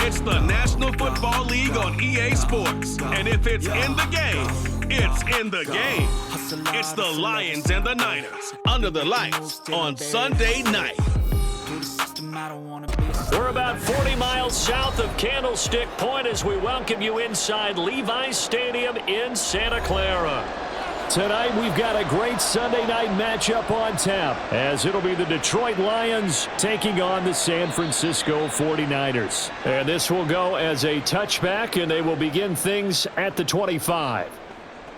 It's the National Football League on EA Sports. And if it's in the game, it's in the game. It's the Lions and the Niners under the lights on Sunday night. We're about 40 miles south of Candlestick Point as we welcome you inside Levi's Stadium in Santa Clara. Tonight, we've got a great Sunday night matchup on tap, as it'll be the Detroit Lions taking on the San Francisco 49ers. And this will go as a touchback, and they will begin things at the 25.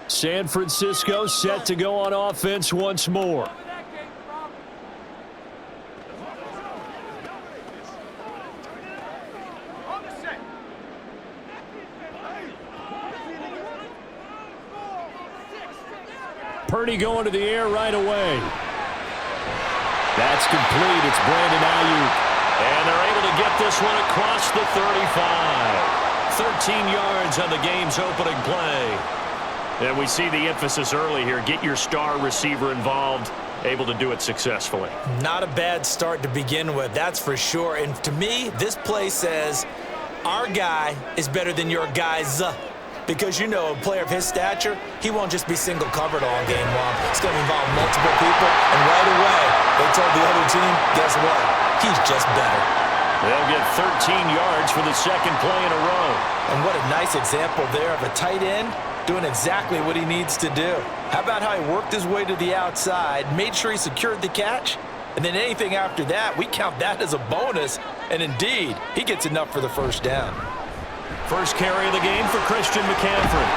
San Francisco set to go on offense once more. Purdy going to the air right away. That's complete. It's Brandon Ayuk. And they're able to get this one across the 35. 13 yards on the game's opening play. And we see the emphasis early here. Get your star receiver involved. Able to do it successfully. Not a bad start to begin with, that's for sure. And to me, this play says our guy is better than your guys. Because, you know, a player of his stature, he won't just be single covered all game long. It's going to involve multiple people. And right away, they told the other team, guess what? He's just better. They'll get 13 yards for the second play in a row. And what a nice example there of a tight end doing exactly what he needs to do. How about how he worked his way to the outside, made sure he secured the catch, and then anything after that, we count that as a bonus. And indeed, he gets enough for the first down. First carry of the game for Christian McCaffrey.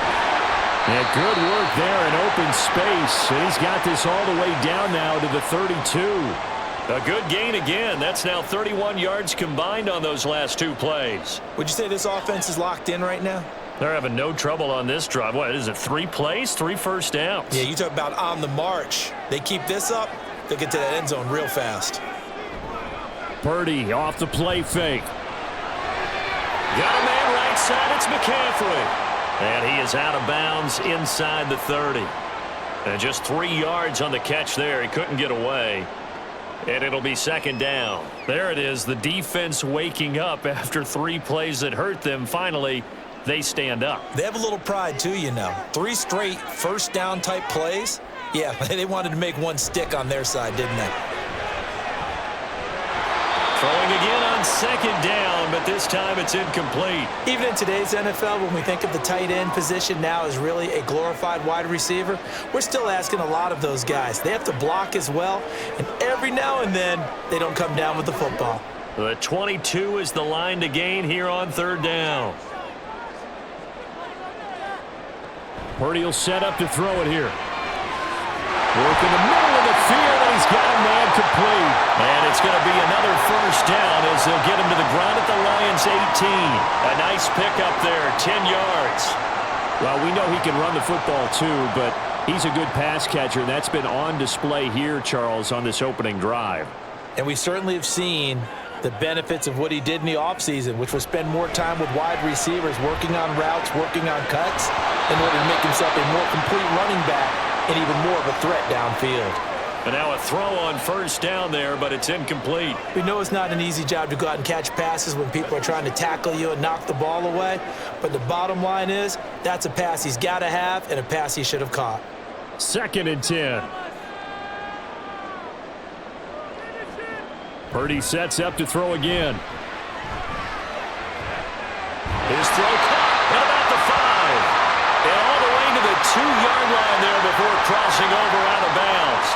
Yeah, good work there in open space. And he's got this all the way down now to the 32. A good gain again. That's now 31 yards combined on those last two plays. Would you say this offense is locked in right now? They're having no trouble on this drive. What is it, 3 plays, 3 first downs? Yeah, you talk about on the march. They keep this up, they'll get to that end zone real fast. Purdy off the play fake. Got a man right side, it's McCaffrey. And he is out of bounds inside the 30. And just 3 yards on the catch there. He couldn't get away. And it'll be second down. There it is, the defense waking up after 3 plays that hurt them. Finally, they stand up. They have a little pride too, you know. 3 straight first down type plays. Yeah, they wanted to make one stick on their side, didn't they? Throwing again on second down, but this time it's incomplete. Even in today's NFL, when we think of the tight end position now as really a glorified wide receiver, we're still asking a lot of those guys. They have to block as well, and every now and then they don't come down with the football. The 22 is the line to gain here on third down. Purdy will set up to throw it here. Work in the middle of the field, and he's got a man complete. And it's going to be another first down as they'll get him to the ground at the Lions' 18. A nice pickup there, 10 yards. Well, we know he can run the football too, but he's a good pass catcher. That's been on display here, Charles, on this opening drive. And we certainly have seen the benefits of what he did in the offseason, which was spend more time with wide receivers, working on routes, working on cuts, in order to make himself a more complete running back and even more of a threat downfield. And now a throw on first down there, but it's incomplete. We know it's not an easy job to go out and catch passes when people are trying to tackle you and knock the ball away, but the bottom line is that's a pass he's got to have and a pass he should have caught. 2nd and 10. Purdy sets up to throw again. His throw caught at about the 5. And all the way to the 2-yard line there before crossing over out of bounds.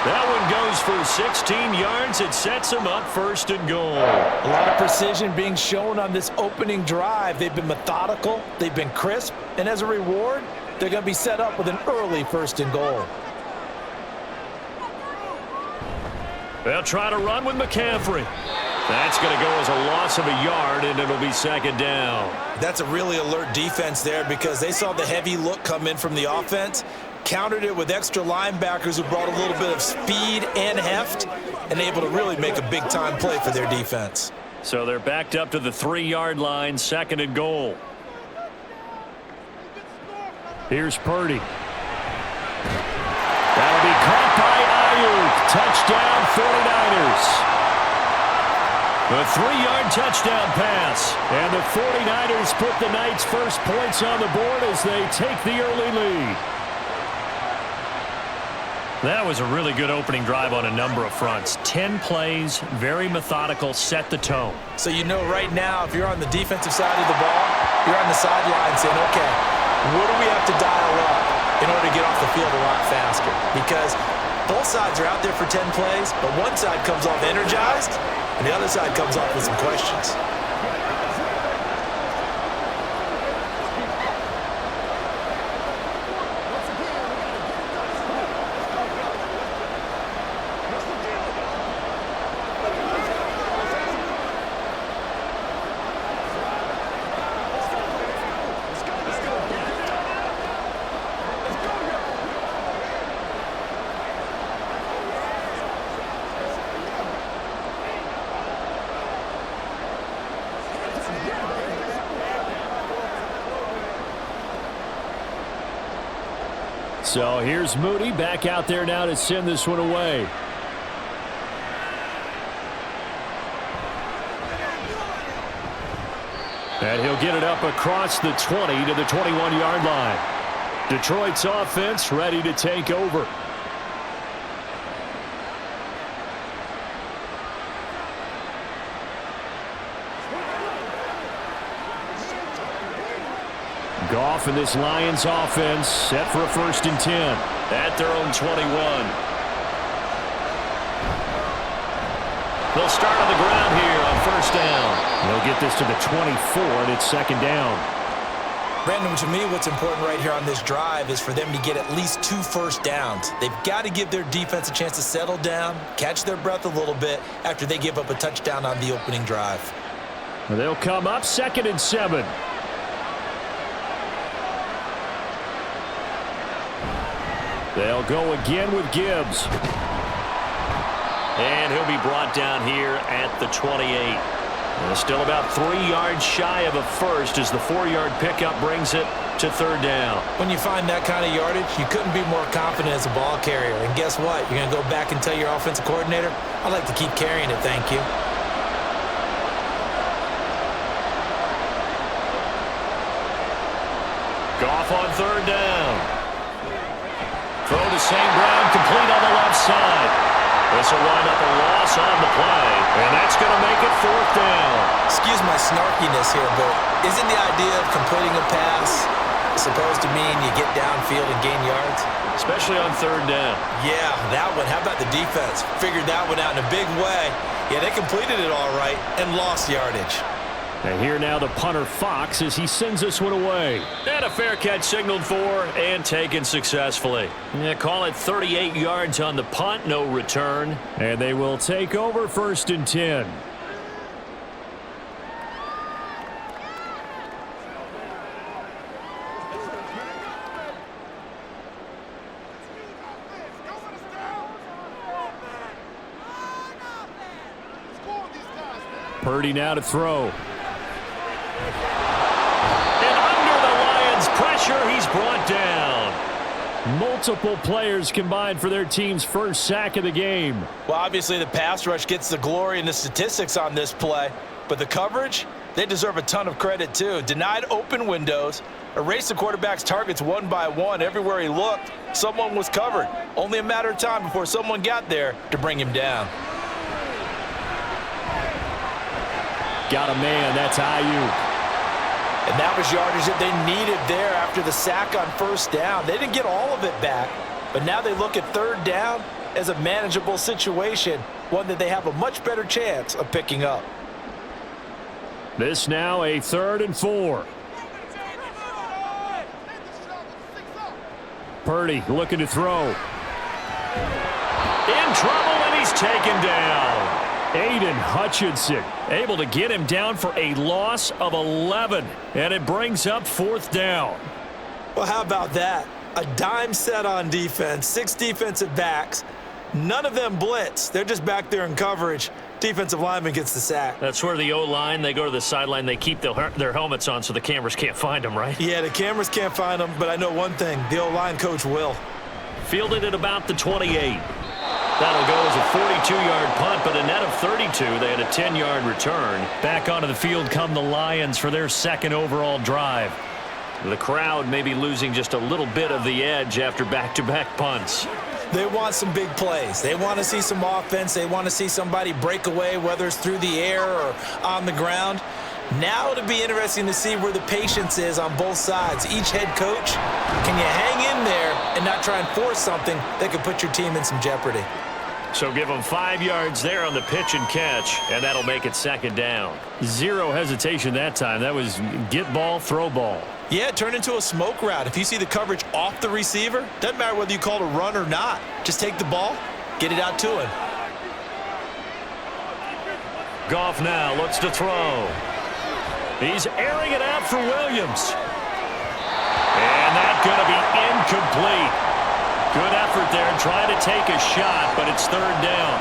That one goes for 16 yards. It sets him up 1st and goal. A lot of precision being shown on this opening drive. They've been methodical. They've been crisp. And as a reward, they're going to be set up with an early 1st and goal. They'll try to run with McCaffrey. That's going to go as a loss of a yard, and it'll be 2nd down. That's a really alert defense there because they saw the heavy look come in from the offense, countered it with extra linebackers who brought a little bit of speed and heft, and able to really make a big-time play for their defense. So they're backed up to the 3-yard line, 2nd and goal. Here's Purdy. That'll be caught by Ayuk. Touchdown, 49ers. A 3-yard touchdown pass. And the 49ers put the Knights' first points on the board as they take the early lead. That was a really good opening drive on a number of fronts. 10 plays, very methodical, set the tone. So you know right now, if you're on the defensive side of the ball, you're on the sideline saying, okay, what do we have to dial up in order to get off the field a lot faster? Because both sides are out there for 10 plays, but one side comes off energized, and the other side comes off with some questions. So here's Moody back out there now to send this one away. And he'll get it up across the 20 to the 21-yard line. Detroit's offense ready to take over. Goff and this Lions offense set for a 1st and 10 at their own 21. They'll start on the ground here on 1st down. They'll get this to the 24, and it's 2nd down. Brandon, to me, what's important right here on this drive is for them to get at least 2 first downs. They've got to give their defense a chance to settle down, catch their breath a little bit after they give up a touchdown on the opening drive. They'll come up 2nd and 7. They'll go again with Gibbs. And he'll be brought down here at the 28. And still about 3 yards shy of a first as the 4-yard pickup brings it to 3rd down. When you find that kind of yardage, you couldn't be more confident as a ball carrier. And guess what? You're going to go back and tell your offensive coordinator, I'd like to keep carrying it, thank you. Goff on 3rd down. Throw to St. Brown, complete on the left side. This will wind up a loss on the play, and that's going to make it 4th down. Excuse my snarkiness here, but isn't the idea of completing a pass supposed to mean you get downfield and gain yards? Especially on 3rd down. Yeah, that one. How about the defense? Figured that one out in a big way. Yeah, they completed it all right and lost yardage. And here now the punter Fox as he sends this one away. And a fair catch signaled for and taken successfully. Yeah, call it 38 yards on the punt, no return. And they will take over 1st and 10. Purdy now to throw. Pressure, he's brought down. Multiple players combined for their team's first sack of the game. Well, obviously the pass rush gets the glory and the statistics on this play, but the coverage, they deserve a ton of credit too. Denied open windows, erased the quarterback's targets one by one. Everywhere he looked, someone was covered. Only a matter of time before someone got there to bring him down. Got a man, that's Ayuk. And that was yardage that they needed there after the sack on 1st down. They didn't get all of it back, but now they look at 3rd down as a manageable situation, one that they have a much better chance of picking up. This now a 3rd and 4. Purdy looking to throw. In trouble, and he's taken down. Aiden Hutchinson able to get him down for a loss of 11, and it brings up 4th down. Well, how about that? A dime set on defense, 6 defensive backs. None of them blitz. They're just back there in coverage. Defensive lineman gets the sack. That's where the O-line, they go to the sideline, they keep their helmets on so the cameras can't find them, right? Yeah, the cameras can't find them, but I know one thing. The O-line coach will. Fielded at about the 28. That'll go as a 42-yard punt, but a net of 32. They had a 10-yard return. Back onto the field come the Lions for their second overall drive. The crowd may be losing just a little bit of the edge after back-to-back punts. They want some big plays. They want to see some offense. They want to see somebody break away, whether it's through the air or on the ground. Now it'll be interesting to see where the patience is on both sides. Each head coach, can you hang in there and not try and force something that could put your team in some jeopardy? So give them 5 yards there on the pitch and catch, and that'll make it second down. Zero hesitation that time. That was get ball, throw ball. Yeah, it turned into a smoke route. If you see the coverage off the receiver, doesn't matter whether you call it a run or not. Just take the ball, get it out to him. Goff now looks to throw. He's airing it out for Williams. And that's going to be incomplete. Good effort there trying to take a shot, but it's third down.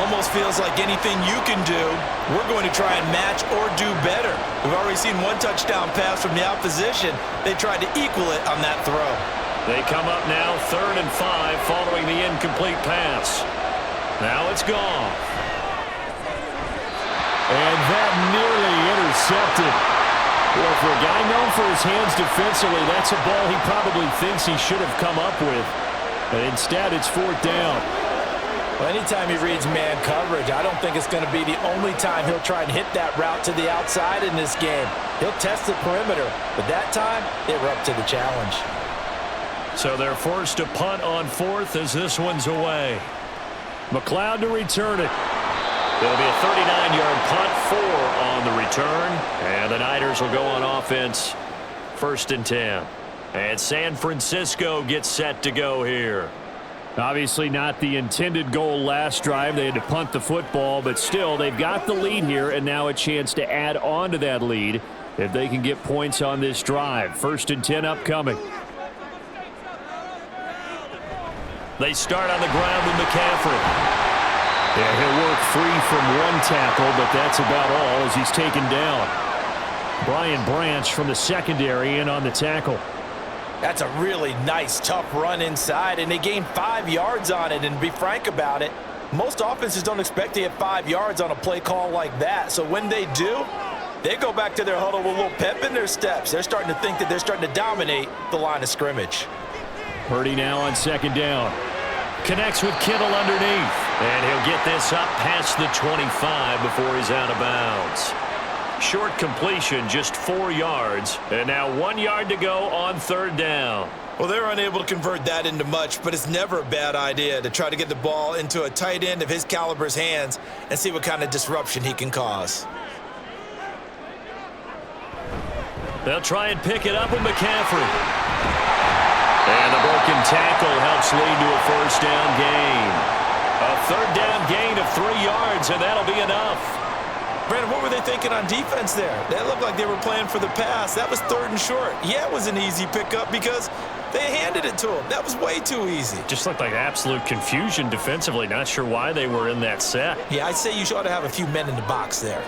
Almost feels like anything you can do, we're going to try and match or do better. We've already seen one touchdown pass from the opposition. They tried to equal it on that throw. They come up now 3rd and 5 following the incomplete pass. Now it's gone. And that nearly intercepted. Well, for a guy known for his hands defensively, that's a ball he probably thinks he should have come up with. But instead, it's 4th down. Well, anytime he reads man coverage, I don't think it's going to be the only time he'll try and hit that route to the outside in this game. He'll test the perimeter, but that time, they were up to the challenge. So they're forced to punt on 4th as this one's away. McLeod to return it. It'll be a 39-yard punt, 4 on the return. And the Niners will go on offense, 1st and 10. And San Francisco gets set to go here. Obviously not the intended goal last drive. They had to punt the football, but still, they've got the lead here, and now a chance to add on to that lead if they can get points on this drive. 1st and 10 upcoming. They start on the ground with McCaffrey. Yeah, he'll work free from one tackle, but that's about all as he's taken down. Brian Branch from the secondary in on the tackle. That's a really nice, tough run inside, and they gained 5 yards on it. And to be frank about it, most offenses don't expect to get 5 yards on a play call like that. So when they do, they go back to their huddle with a little pep in their steps. They're starting to think that they're starting to dominate the line of scrimmage. Purdy now on 2nd down. Connects with Kittle underneath. And he'll get this up past the 25 before he's out of bounds. Short completion, just 4 yards. And now 1 yard to go on 3rd down. Well, they're unable to convert that into much, but it's never a bad idea to try to get the ball into a tight end of his caliber's hands and see what kind of disruption he can cause. They'll try and pick it up with McCaffrey. And the broken tackle helps lead to a 1st down gain. A 3rd down gain of 3 yards, and that'll be enough. Brandon, what were they thinking on defense there? That looked like they were playing for the pass. That was 3rd and short. Yeah, it was an easy pickup because they handed it to him. That was way too easy. Just looked like absolute confusion defensively. Not sure why they were in that set. Yeah, I'd say you ought to have a few men in the box there.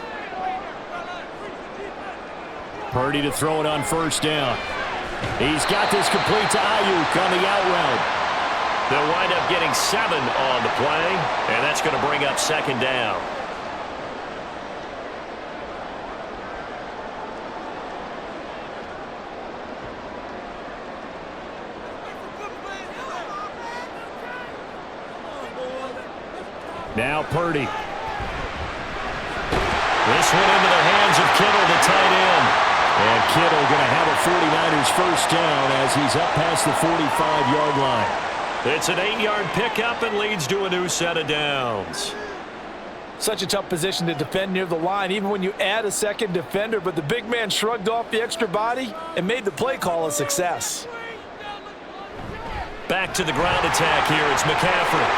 Purdy to throw it on 1st down. He's got this complete to Ayuk on the out route. They'll wind up getting 7 on the play, and that's going to bring up 2nd down. Now Purdy. This one into the hands of Kittle, the tight end. And Kittle going to have a 49ers 1st down as he's up past the 45-yard line. It's an 8-yard pickup and leads to a new set of downs. Such a tough position to defend near the line, even when you add a second defender. But the big man shrugged off the extra body and made the play call a success. Back to the ground attack here. It's McCaffrey.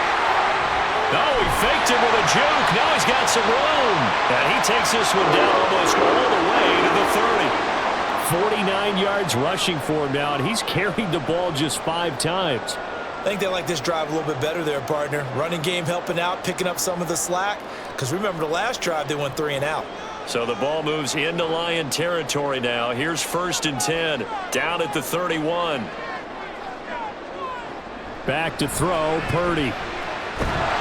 Oh, he faked it with a juke. Now he's got some room. And he takes this one down almost all the way to the 30. 49 yards rushing for him now, and he's carried the ball just 5 times. I think they like this drive a little bit better there, partner. Running game helping out, picking up some of the slack. Because remember, the last drive, they went 3 and out. So the ball moves into Lion territory now. Here's 1st and 10, down at the 31. Back to throw, Purdy.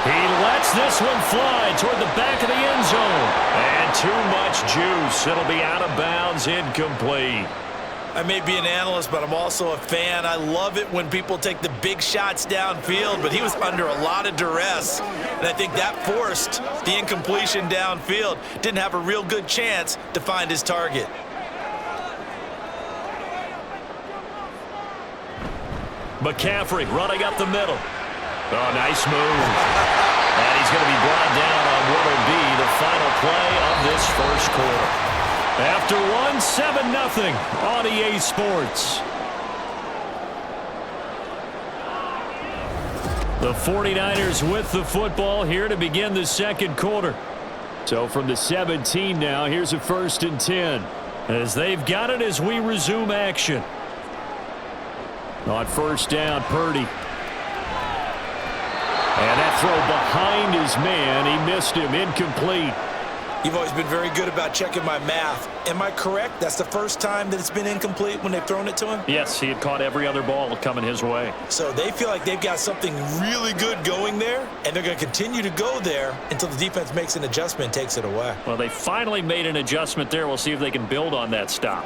He lets this one fly toward the back of the end zone. And too much juice. It'll be out of bounds, incomplete. I may be an analyst, but I'm also a fan. I love it when people take the big shots downfield, but he was under a lot of duress, and I think that forced the incompletion downfield. Didn't have a real good chance to find his target. McCaffrey running up the middle. Oh, nice move. And he's going to be brought down on what will be the final play of this first quarter. After one, 7-0 on EA Sports. The 49ers with the football here to begin the second quarter. So from the 17 now, here's a 1st and 10. As they've got it as we resume action. On first down, Purdy. And that throw behind his man. He missed him. Incomplete. You've always been very good about checking my math. Am I correct? That's the first time that it's been incomplete when they've thrown it to him? Yes, he had caught every other ball coming his way. So they feel like they've got something really good going there, and they're going to continue to go there until the defense makes an adjustment and takes it away. Well, they finally made an adjustment there. We'll see if they can build on that stop.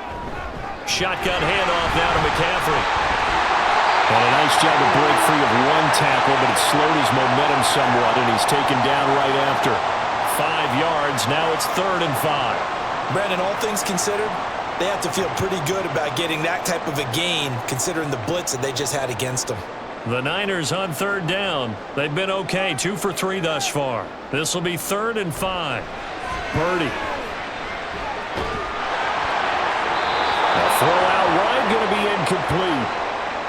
Shotgun handoff now to McCaffrey. And a nice job to break free of one tackle, but it slowed his momentum somewhat, and he's taken down right after. 5 yards. Now it's 3rd and 5. Brandon, all things considered, they have to feel pretty good about getting that type of a gain, considering the blitz that they just had against them. The Niners on 3rd down. They've been okay, 2 for 3 thus far. This will be 3rd and 5. Purdy. The throw out wide going to be incomplete.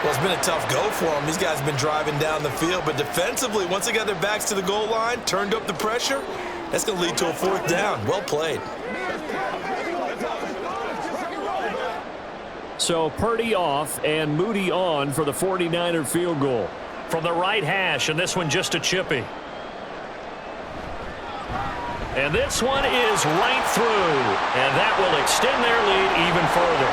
Well, it's been a tough go for them. These guys have been driving down the field, but defensively, once they got their backs to the goal line, turned up the pressure, that's going to lead to a 4th down. Well played. So Purdy off and Moody on for the 49er field goal. From the right hash, and this one just a chippy. And this one is right through, and that will extend their lead even further.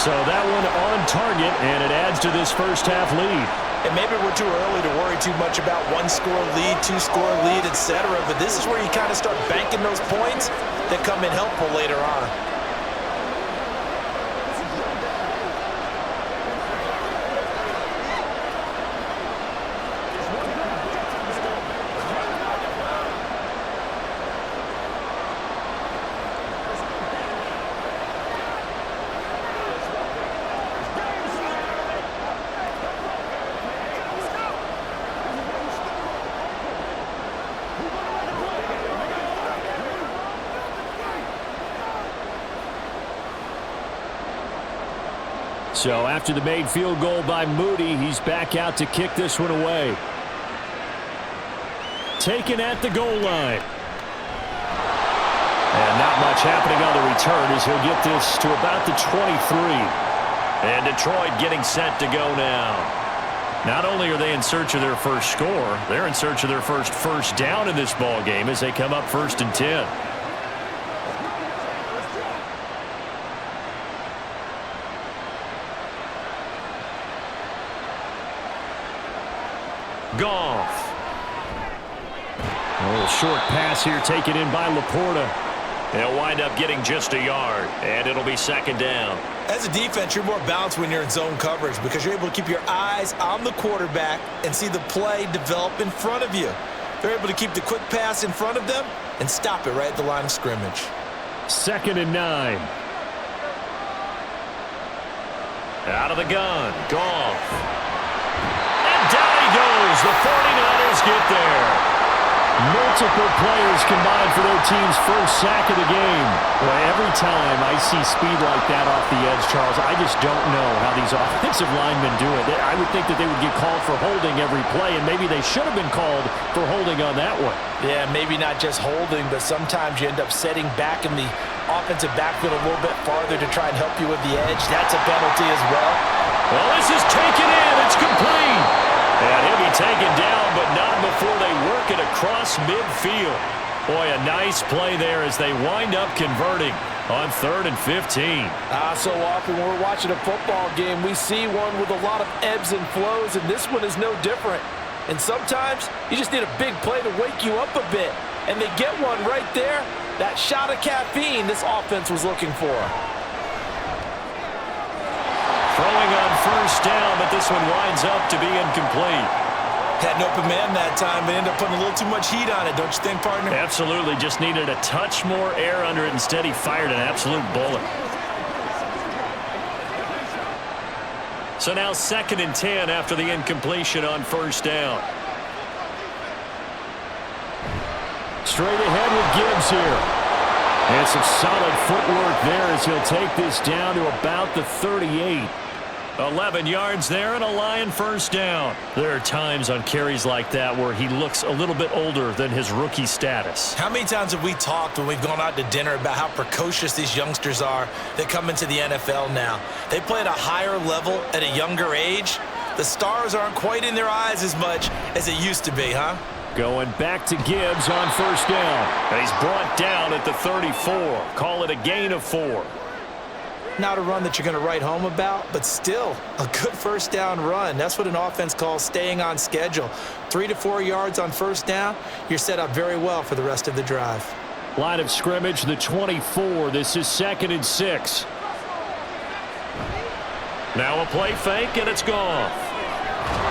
So that one on target, and it adds to this first half lead. And maybe we're too early to worry too much about 1-score lead, 2-score lead, etc. But this is where you kind of start banking those points that come in helpful later on. So after the made field goal by Moody, he's back out to kick this one away. Taken at the goal line. And not much happening on the return as he'll get this to about the 23. And Detroit getting set to go now. Not only are they in search of their first score, they're in search of their first down in this ball game as they come up 1st and 10. Goff. A little short pass here taken in by Laporta. They'll wind up getting just a yard, and it'll be 2nd down. As a defense, you're more balanced when you're in zone coverage because you're able to keep your eyes on the quarterback and see the play develop in front of you. They're able to keep the quick pass in front of them and stop it right at the line of scrimmage. 2nd and 9. Out of the gun, Goff. Down he goes. The 49ers get there. Multiple players combined for their team's first sack of the game. Well, every time I see speed like that off the edge, Charles, I just don't know how these offensive linemen do it. I would think that they would get called for holding every play, and maybe they should have been called for holding on that one. Yeah, maybe not just holding, but sometimes you end up setting back in the offensive backfield a little bit farther to try and help you with the edge. That's a penalty as well. Well, this is taken in. It's complete. And he'll be taken down, but not before they work it across midfield. Boy, a nice play there as they wind up converting on 3rd and 15. So often when we're watching a football game, we see one with a lot of ebbs and flows, and this one is no different. And sometimes you just need a big play to wake you up a bit. And they get one right there. That shot of caffeine this offense was looking for. Throwing on first down, but this one winds up to be incomplete. Had an open man that time, but ended up putting a little too much heat on it, don't you think, partner? Absolutely. Just needed a touch more air under it. Instead, he fired an absolute bullet. So now 2nd and 10 after the incompletion on first down. Straight ahead with Gibbs here. And some solid footwork there as he'll take this down to about the 38. 11 yards there and a Lion first down. There are times on carries like that where he looks a little bit older than his rookie status. How many times have we talked when we've gone out to dinner about how precocious these youngsters are that come into the NFL now? They play at a higher level at a younger age. The stars aren't quite in their eyes as much as it used to be, huh? Going back to Gibbs on first down. And he's brought down at the 34. Call it a gain of 4. Not a run that you're going to write home about, but still a good first down run. That's what an offense calls staying on schedule. 3 to 4 yards on first down, you're set up very well for the rest of the drive. Line of scrimmage, the 24. This is 2nd and 6. Now a play fake, and it's gone.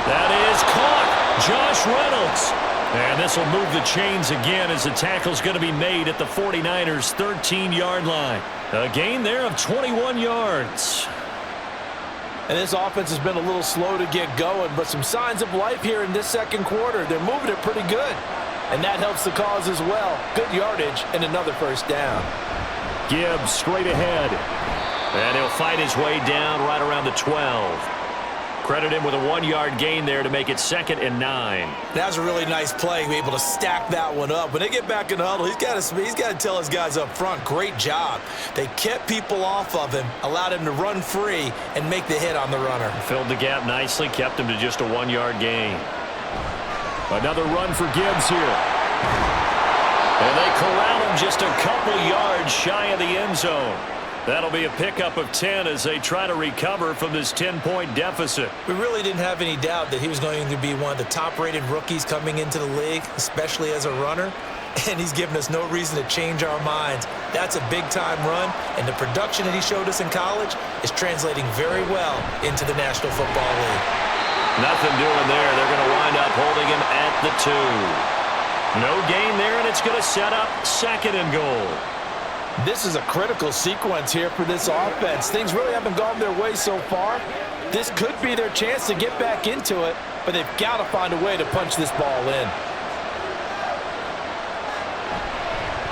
That is caught. Josh Reynolds. And this will move the chains again as the tackle's going to be made at the 49ers' 13-yard line. A gain there of 21 yards. And this offense has been a little slow to get going, but some signs of life here in this second quarter. They're moving it pretty good. And that helps the cause as well. Good yardage and another first down. Gibbs straight ahead. And he'll fight his way down right around the 12. Credit him with a 1-yard gain there to make it 2nd and 9. That was a really nice play, be able to stack that one up. When they get back in the huddle, he's got to tell his guys up front, great job. They kept people off of him, allowed him to run free and make the hit on the runner. Filled the gap nicely, kept him to just a 1-yard gain. Another run for Gibbs here. And they corral him just a couple yards shy of the end zone. That'll be a pickup of 10 as they try to recover from this 10-point deficit. We really didn't have any doubt that he was going to be one of the top-rated rookies coming into the league, especially as a runner. And he's given us no reason to change our minds. That's a big-time run, and the production that he showed us in college is translating very well into the National Football League. Nothing doing there. They're going to wind up holding him at the 2. No gain there, and it's going to set up 2nd and goal. This is a critical sequence here for this offense. Things really haven't gone their way so far. This could be their chance to get back into it, but they've got to find a way to punch this ball in.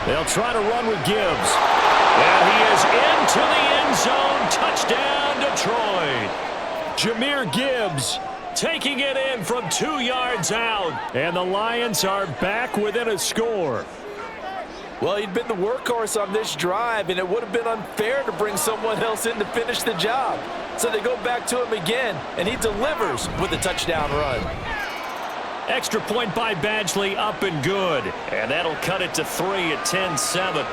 They'll try to run with Gibbs. And he is into the end zone. Touchdown, Detroit. Jahmyr Gibbs taking it in from 2 yards out. And the Lions are back within a score. Well, he'd been the workhorse on this drive, and it would have been unfair to bring someone else in to finish the job. So they go back to him again, and he delivers with a touchdown run. Extra point by Badgley, up and good. And that'll cut it to 3 at 10-7.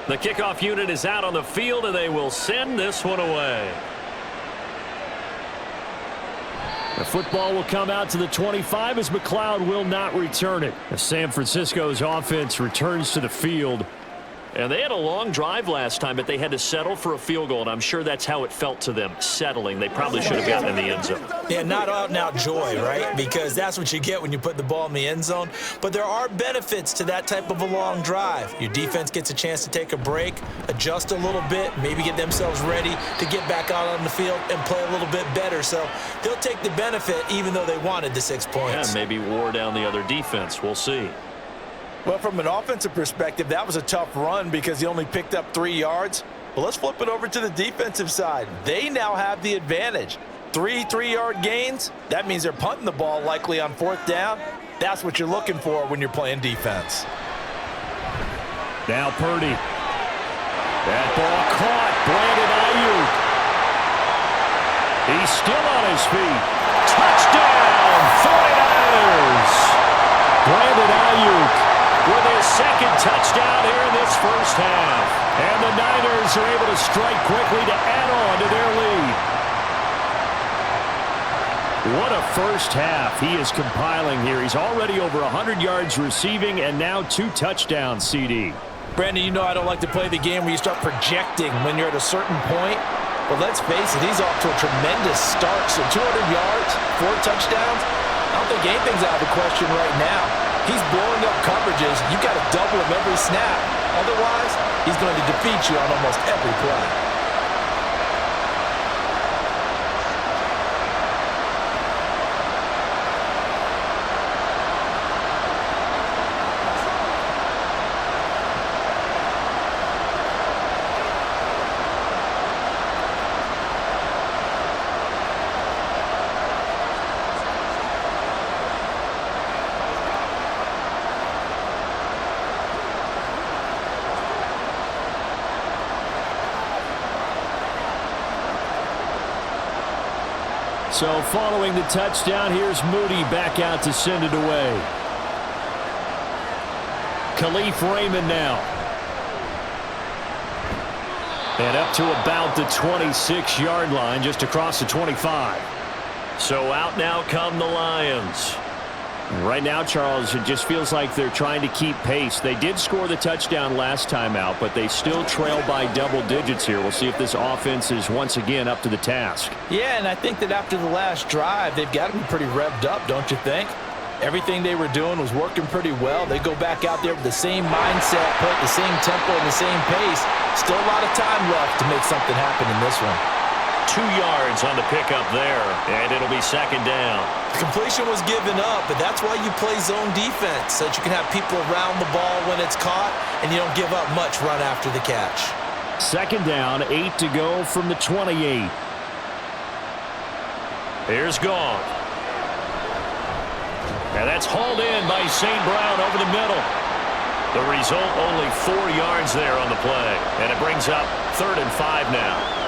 The kickoff unit is out on the field, and they will send this one away. The football will come out to the 25 as McLeod will not return it. As San Francisco's offense returns to the field, And they had a long drive last time, but they had to settle for a field goal, and I'm sure that's how it felt to them, settling. They probably should have gotten in the end zone. Yeah, not out-and-out joy, right? Because that's what you get when you put the ball in the end zone. But there are benefits to that type of a long drive. Your defense gets a chance to take a break, adjust a little bit, maybe get themselves ready to get back out on the field and play a little bit better. So they'll take the benefit even though they wanted the 6 points. Yeah, maybe wore down the other defense. We'll see. Well, from an offensive perspective, that was a tough run because he only picked up 3 yards. But let's flip it over to the defensive side. They now have the advantage. 3 3-yard gains, that means they're punting the ball likely on 4th down. That's what you're looking for when you're playing defense. Now Purdy. That ball caught. Brandon Ayuk. He's still on his feet. Touchdown, 49ers. Brandon Ayuk with his second touchdown here in this first half. And the Niners are able to strike quickly to add on to their lead. What a first half he is compiling here. He's already over 100 yards receiving and now 2 touchdowns, CD. Brandon, you know I don't like to play the game where you start projecting when you're at a certain point. But let's face it, he's off to a tremendous start. So 200 yards, 4 touchdowns, I don't think anything's out of the question right now. He's blowing up coverages. You got to double him every snap. Otherwise, he's going to defeat you on almost every play. So following the touchdown, here's Moody back out to send it away. Khalif Raymond now. And up to about the 26-yard line, just across the 25. So out now come the Lions. Right now, Charles, it just feels like they're trying to keep pace. They did score the touchdown last time out, but they still trail by double digits here. We'll see if this offense is once again up to the task. Yeah, and I think that after the last drive, they've got to be pretty revved up, don't you think? Everything they were doing was working pretty well. They go back out there with the same mindset, play at the same tempo and the same pace. Still a lot of time left to make something happen in this one. 2 yards on the pickup there, and it'll be second down. The completion was given up, but that's why you play zone defense, so that you can have people around the ball when it's caught, and you don't give up much run after the catch. Second down, 8 to go from the 28. Here's Gong. And that's hauled in by St. Brown over the middle. The result, only 4 yards there on the play, and it brings up 3rd and 5 now.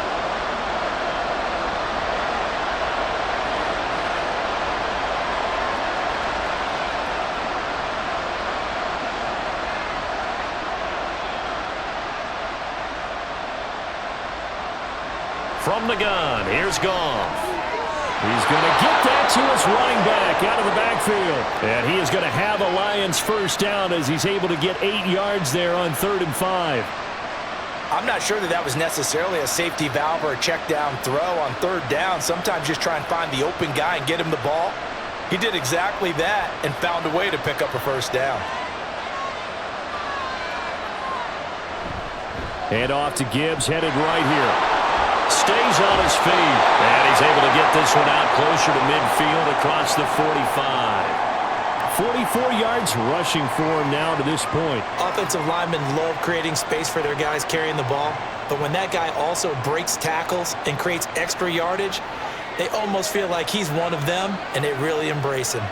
From the gun, here's Goff. He's going to get that to his running back out of the backfield. And he is going to have a Lions first down as he's able to get 8 yards there on 3rd and 5. I'm not sure that was necessarily a safety valve or a check down throw on 3rd down. Sometimes just try and find the open guy and get him the ball. He did exactly that and found a way to pick up a first down. Hand off to Gibbs, headed right here. Stays on his feet, and he's able to get this one out closer to midfield across the 45. 44 yards rushing for him now to this point. Offensive linemen love creating space for their guys carrying the ball, but when that guy also breaks tackles and creates extra yardage, they almost feel like he's one of them, and they really embrace him.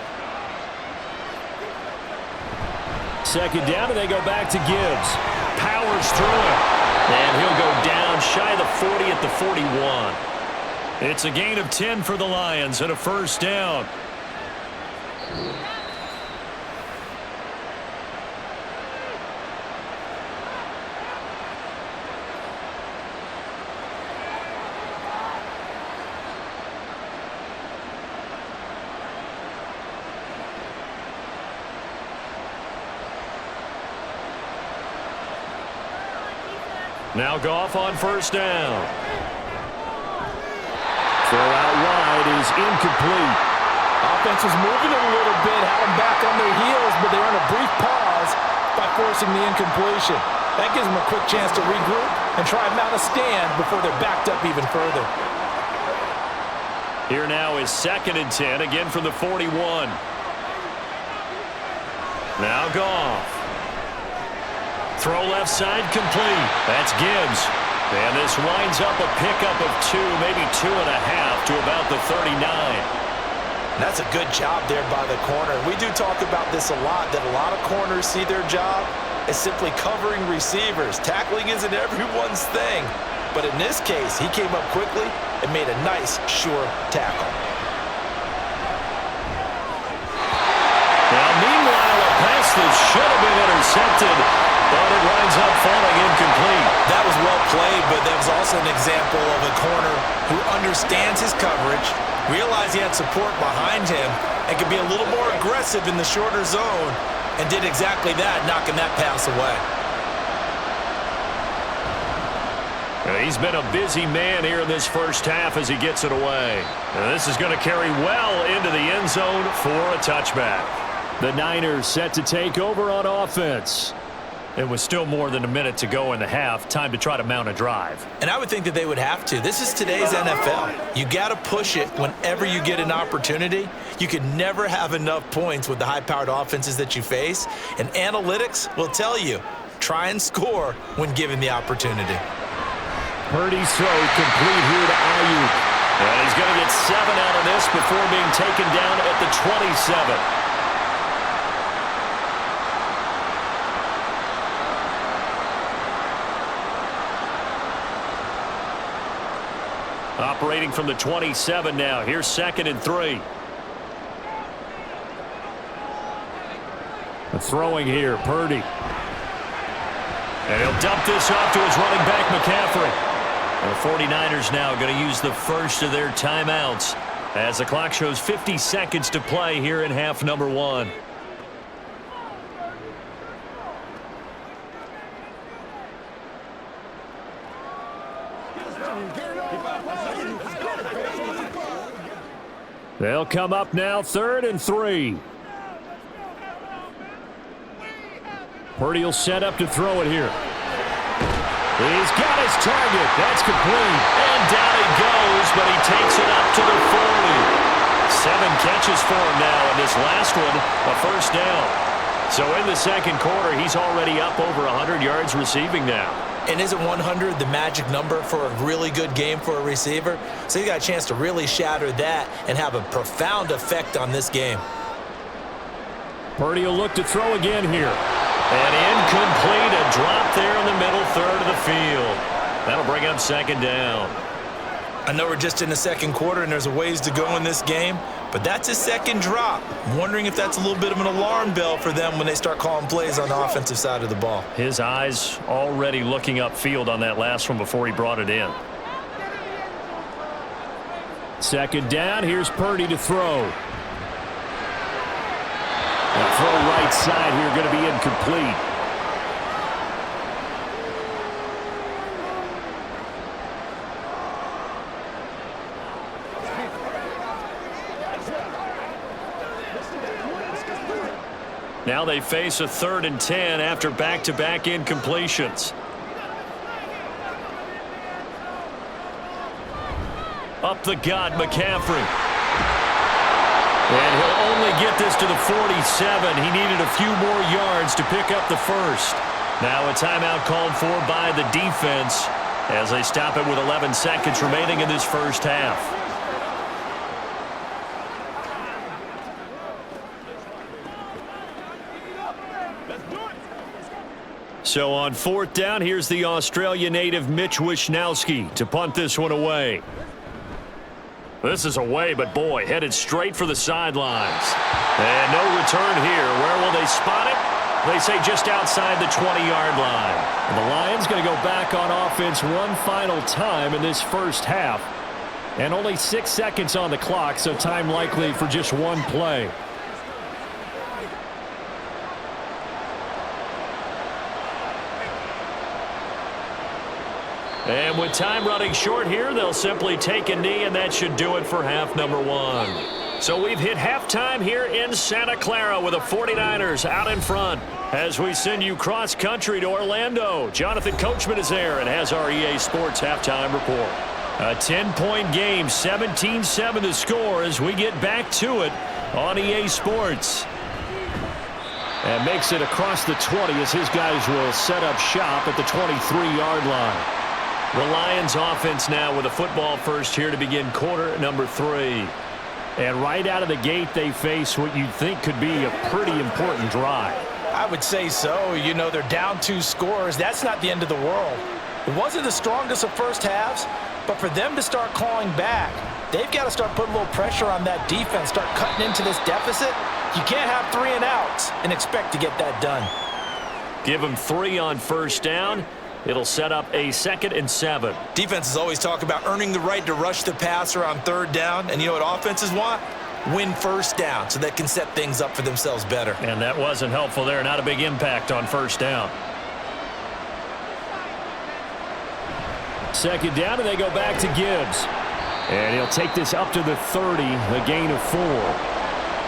Second down, and they go back to Gibbs. Powers through it. And he'll go down shy of the 40 at the 41. It's a gain of 10 for the Lions and a first down. Now Goff on first down. Throw out wide is incomplete. Offense was moving a little bit, had them back on their heels, but they earned a brief pause by forcing the incompletion. That gives them a quick chance to regroup and try and mount a stand before they're backed up even further. Here now is 2nd and 10, again from the 41. Now Goff. Throw left side complete. That's Gibbs. And this winds up a pickup of 2, maybe 2.5 to about the 39. That's a good job there by the corner. We do talk about this a lot, that a lot of corners see their job as simply covering receivers. Tackling isn't everyone's thing. But in this case, he came up quickly and made a nice, sure tackle. Now, meanwhile, a pass that should have been intercepted, but it winds up falling incomplete. That was well played, but that was also an example of a corner who understands his coverage, realized he had support behind him, and could be a little more aggressive in the shorter zone, and did exactly that, knocking that pass away. He's been a busy man here in this first half as he gets it away. And this is going to carry well into the end zone for a touchback. The Niners set to take over on offense. It was still more than a minute to go in the half. Time to try to mount a drive. And I would think that they would have to. This is today's NFL. You got to push it whenever you get an opportunity. You can never have enough points with the high-powered offenses that you face. And analytics will tell you, try and score when given the opportunity. Purdy's throw complete here to Ayuk. And he's going to get 7 out of this before being taken down at the 27. Operating from the 27 now. Here's 2nd and 3. The throwing here, Purdy. And he'll dump this off to his running back, McCaffrey. And the 49ers now going to use the first of their timeouts as the clock shows 50 seconds to play here in half number 1. They'll come up now, 3rd and 3. Purdy will set up to throw it here. He's got his target. That's complete. And down he goes, but he takes it up to the 40. 7 catches for him now, and this last one, a first down. So in the second quarter, he's already up over 100 yards receiving now. And isn't 100 the magic number for a really good game for a receiver? So you got a chance to really shatter that and have a profound effect on this game. Purdy will look to throw again here. And incomplete, a drop there in the middle third of the field. That'll bring up 2nd down. I know we're just in the second quarter and there's a ways to go in this game, but that's his second drop. I'm wondering if that's a little bit of an alarm bell for them when they start calling plays on the offensive side of the ball. His eyes already looking upfield on that last one before he brought it in. 2nd down, here's Purdy to throw. The throw right side here going to be incomplete. Now they face a 3rd and 10 after back-to-back incompletions. Up the gut, McCaffrey. And he'll only get this to the 47. He needed a few more yards to pick up the first. Now a timeout called for by the defense as they stop it with 11 seconds remaining in this first half. So on 4th down, here's the Australia native Mitch Wishnowsky to punt this one away. This is away, but boy, headed straight for the sidelines. And no return here. Where will they spot it? They say just outside the 20-yard line. And the Lions going to go back on offense one final time in this first half. And only 6 seconds on the clock, so time likely for just one play. And with time running short here, they'll simply take a knee, and that should do it for half number one. So we've hit halftime here in Santa Clara with the 49ers out in front. As we send you cross-country to Orlando, Jonathan Coachman is there and has our EA Sports halftime report. A 10-point game, 17-7 the score as we get back to it on EA Sports. And makes it across the 20 as his guys will set up shop at the 23-yard line. The Lions offense now with a football first here to begin quarter number 3. And right out of the gate, they face what you'd think could be a pretty important drive. I would say so. You know, they're down 2 scores. That's not the end of the world. It wasn't the strongest of first halves, but for them to start clawing back, they've got to start putting a little pressure on that defense, start cutting into this deficit. You can't have 3 and outs and expect to get that done. Give them 3 on first down. It'll set up a 2nd and 7. Defenses always talk about earning the right to rush the passer on third down. And you know what offenses want? Win first down so they can set things up for themselves better. And that wasn't helpful there. Not a big impact on first down. 2nd down, and they go back to Gibbs. And he'll take this up to the 30, a gain of 4.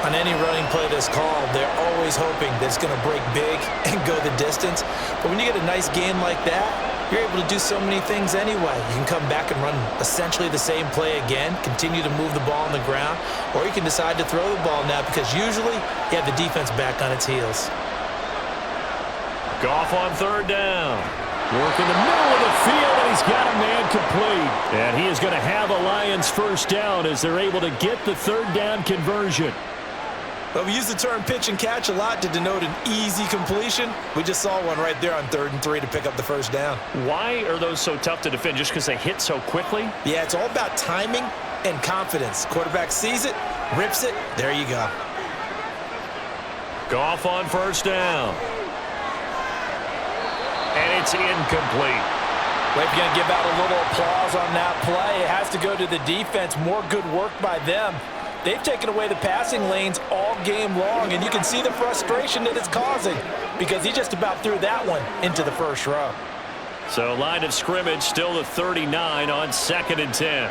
On any running play that's called, they're always hoping that it's going to break big and go the distance. But when you get a nice game like that, you're able to do so many things anyway. You can come back and run essentially the same play again, continue to move the ball on the ground, or you can decide to throw the ball now because usually you have the defense back on its heels. Goff on 3rd down. Work in the middle of the field, and he's got a man complete. And he is going to have a Lions first down as they're able to get the 3rd down conversion. Well, we use the term pitch and catch a lot to denote an easy completion. We just saw one right there on 3rd and 3 to pick up the first down. Why are those so tough to defend? Just because they hit so quickly? Yeah, it's all about timing and confidence. Quarterback sees it, rips it, there you go. Goff on 1st down. And it's incomplete. We're going to give out a little applause on that play. It has to go to the defense. More good work by them. They've taken away the passing lanes all game long, and you can see the frustration that it's causing because he just about threw that one into the first row. So line of scrimmage still the 39 on 2nd and 10.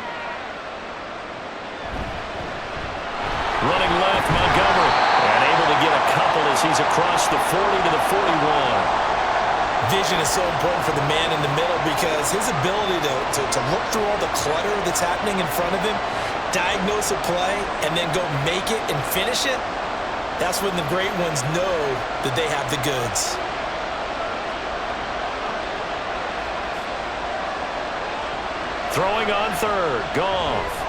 Running left, Montgomery. And able to get a couple as he's across the 40 to the 41. Vision is so important for the man in the middle because his ability to look through all the clutter that's happening in front of him, diagnose a play, and then go make it and finish it, that's when the great ones know that they have the goods. Throwing on 3rd, Goff.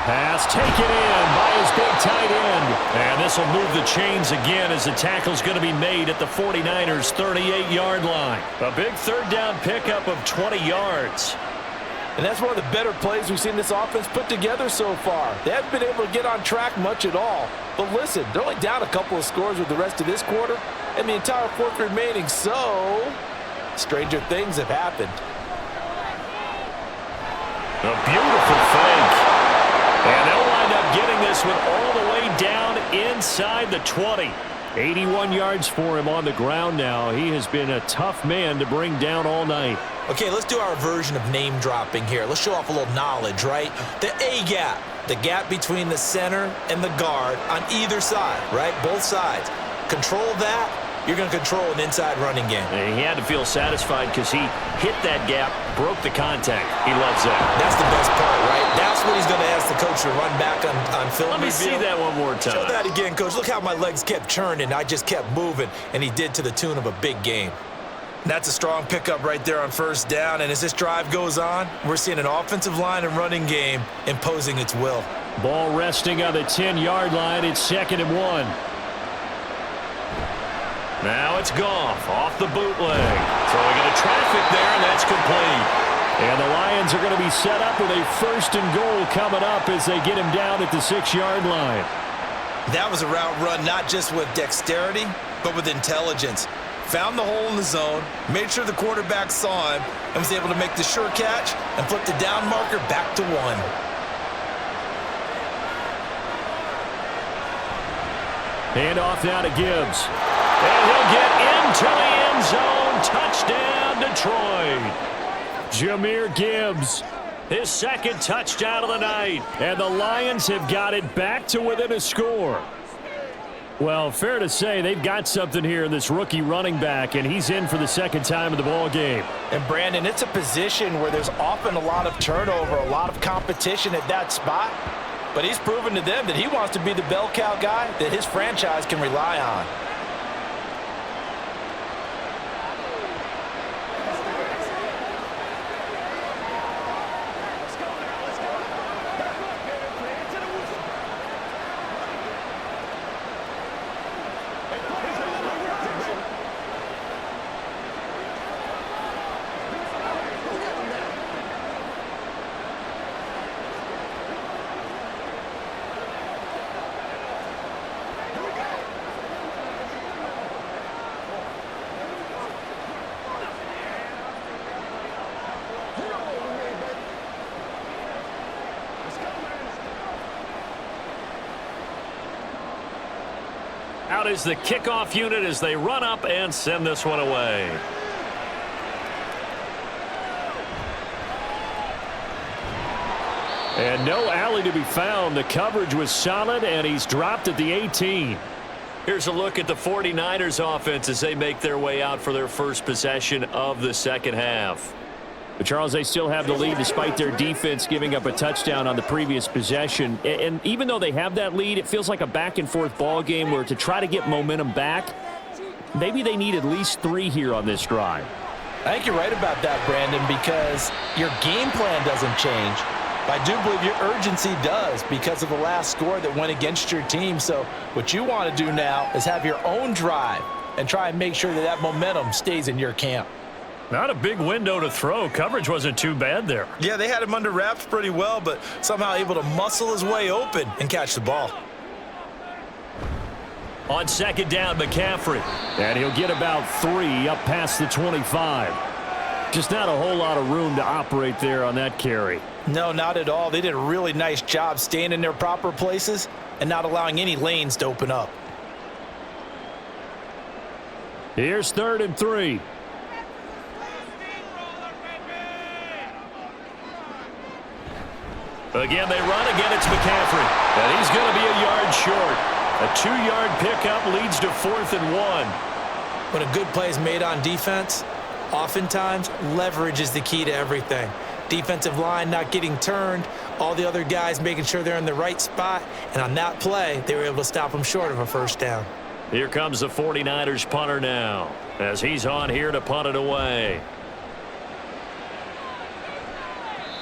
Pass taken in by his big tight end. And this will move the chains again as the tackle's going to be made at the 49ers' 38-yard line. A big 3rd down pickup of 20 yards. And that's one of the better plays we've seen this offense put together so far. They haven't been able to get on track much at all. But listen, they're only down a couple of scores with the rest of this quarter and the entire 4th remaining, so stranger things have happened. A beautiful fake. And they'll wind up getting this one all the way down inside the 20. 81 yards for him on the ground now. He has been a tough man to bring down all night. Okay, let's do our version of name dropping here. Let's show off a little knowledge, right? The A-gap, the gap between the center and the guard on either side, right? Both sides. Control that, you're going to control an inside running game. And he had to feel satisfied because he hit that gap, broke the contact. He loves that. That's the best part, right? That's what he's going to ask the coach to run back on film Let me review. see that one more time. Show that again, coach. Look how my legs kept churning. I just kept moving, and he did to the tune of a big game. That's a strong pickup right there on 1st down, and as this drive goes on, we're seeing an offensive line and running game imposing its will. Ball resting on the 10-yard line. It's 2nd and 1. Now it's Goff off the bootleg. Throwing into traffic there, and that's complete. And the Lions are going to be set up with a 1st and goal coming up as they get him down at the 6-yard line. That was a route run not just with dexterity, but with intelligence. Found the hole in the zone, made sure the quarterback saw him, and was able to make the sure catch and flip the down marker back to 1. Hand off now to Gibbs. And he'll get into the end zone. Touchdown, Detroit. Jahmyr Gibbs, his second touchdown of the night. And the Lions have got it back to within a score. Well, fair to say they've got something here in this rookie running back, and he's in for the second time in the ball game. And, Brandon, it's a position where there's often a lot of turnover, a lot of competition at that spot. But he's proven to them that he wants to be the bell cow guy that his franchise can rely on. Out is the kickoff unit as they run up and send this one away. And no alley to be found. The coverage was solid, and he's dropped at the 18. Here's a look at the 49ers offense as they make their way out for their first possession of the second half. But Charles, they still have the lead despite their defense giving up a touchdown on the previous possession. And even though they have that lead, it feels like a back-and-forth ball game where to try to get momentum back, maybe they need at least 3 here on this drive. I think you're right about that, Brandon, because your game plan doesn't change. But I do believe your urgency does because of the last score that went against your team. So what you want to do now is have your own drive and try and make sure that that momentum stays in your camp. Not a big window to throw. Coverage wasn't too bad there. Yeah, they had him under wraps pretty well, but somehow able to muscle his way open and catch the ball. On second down, McCaffrey. And he'll get about 3 up past the 25. Just not a whole lot of room to operate there on that carry. No, not at all. They did a really nice job staying in their proper places and not allowing any lanes to open up. Here's 3rd and 3. Again, they run. Again, it's McCaffrey. And he's going to be a yard short. A 2-yard pickup leads to 4th and 1. When a good play is made on defense, oftentimes leverage is the key to everything. Defensive line not getting turned, all the other guys making sure they're in the right spot, and on that play, they were able to stop them short of a first down. Here comes the 49ers punter now, as he's on here to punt it away.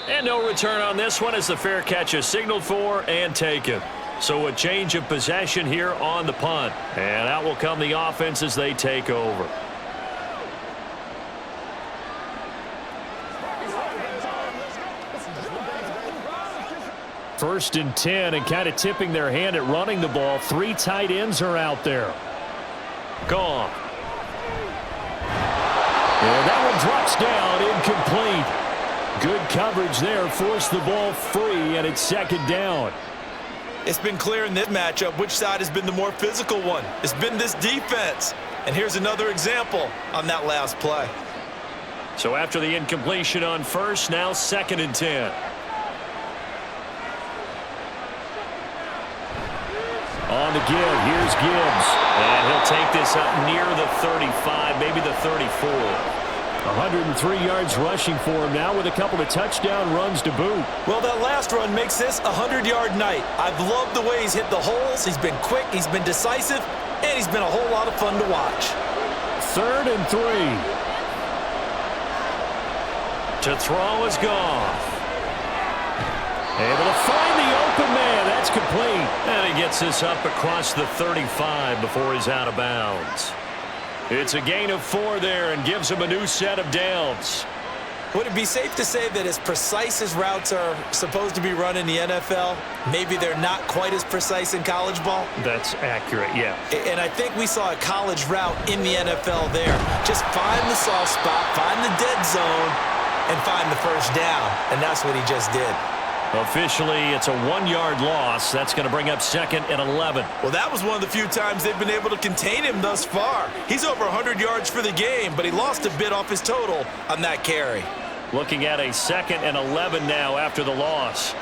And no return on this one as the fair catch is signaled for and taken. So a change of possession here on the punt. And out will come the offense as they take over. First and 10, and kind of tipping their hand at running the ball. 3 tight ends are out there. Gone. And that one drops down, incomplete. Good coverage there, forced the ball free, and it's second down. It's been clear in this matchup which side has been the more physical one. It's been this defense. And here's another example on that last play. So after the incompletion on first, now 2nd and 10. On the give, here's Gibbs. And he'll take this up near the 35, maybe the 34. 103 yards rushing for him now with a couple of touchdown runs to boot. Well, that last run makes this a 100-yard night. I've loved the way he's hit the holes. He's been quick, he's been decisive, and he's been a whole lot of fun to watch. 3rd and 3. To throw is Goff. Able to find the open man. That's complete. And he gets this up across the 35 before he's out of bounds. It's a gain of 4 there and gives him a new set of downs. Would it be safe to say that as precise as routes are supposed to be run in the NFL, maybe they're not quite as precise in college ball? That's accurate, yeah. And I think we saw a college route in the NFL there. Just find the soft spot, find the dead zone, and find the first down. And that's what he just did. Officially, it's a 1-yard loss. That's going to bring up 2nd and 11. Well, that was one of the few times they've been able to contain him thus far. He's over 100 yards for the game, but he lost a bit off his total on that carry. Looking at a 2nd and 11 now after the loss.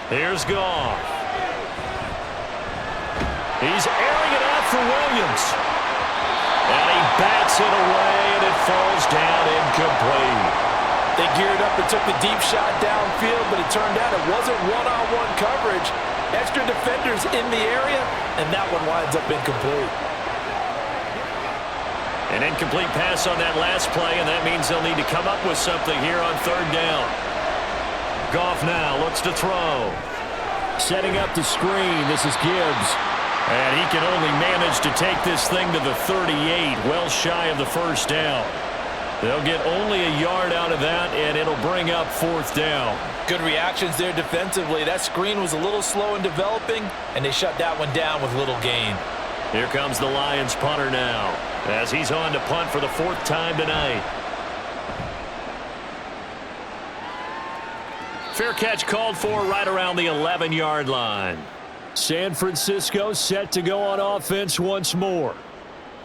Here's Goff. He's airing it out for Williams. And he bats it away, and it falls down incomplete. They geared up and took the deep shot downfield, but it turned out it wasn't one-on-one coverage. Extra defenders in the area, and that one winds up incomplete. An incomplete pass on that last play, and that means they'll need to come up with something here on 3rd down. Goff now looks to throw. Setting up the screen, this is Gibbs. And he can only manage to take this thing to the 38, well shy of the 1st down. They'll get only a yard out of that, and it'll bring up 4th down. Good reactions there defensively. That screen was a little slow in developing, and they shut that one down with little gain. Here comes the Lions punter now, as he's on to punt for the 4th time tonight. Fair catch called for right around the 11-yard line. San Francisco set to go on offense once more.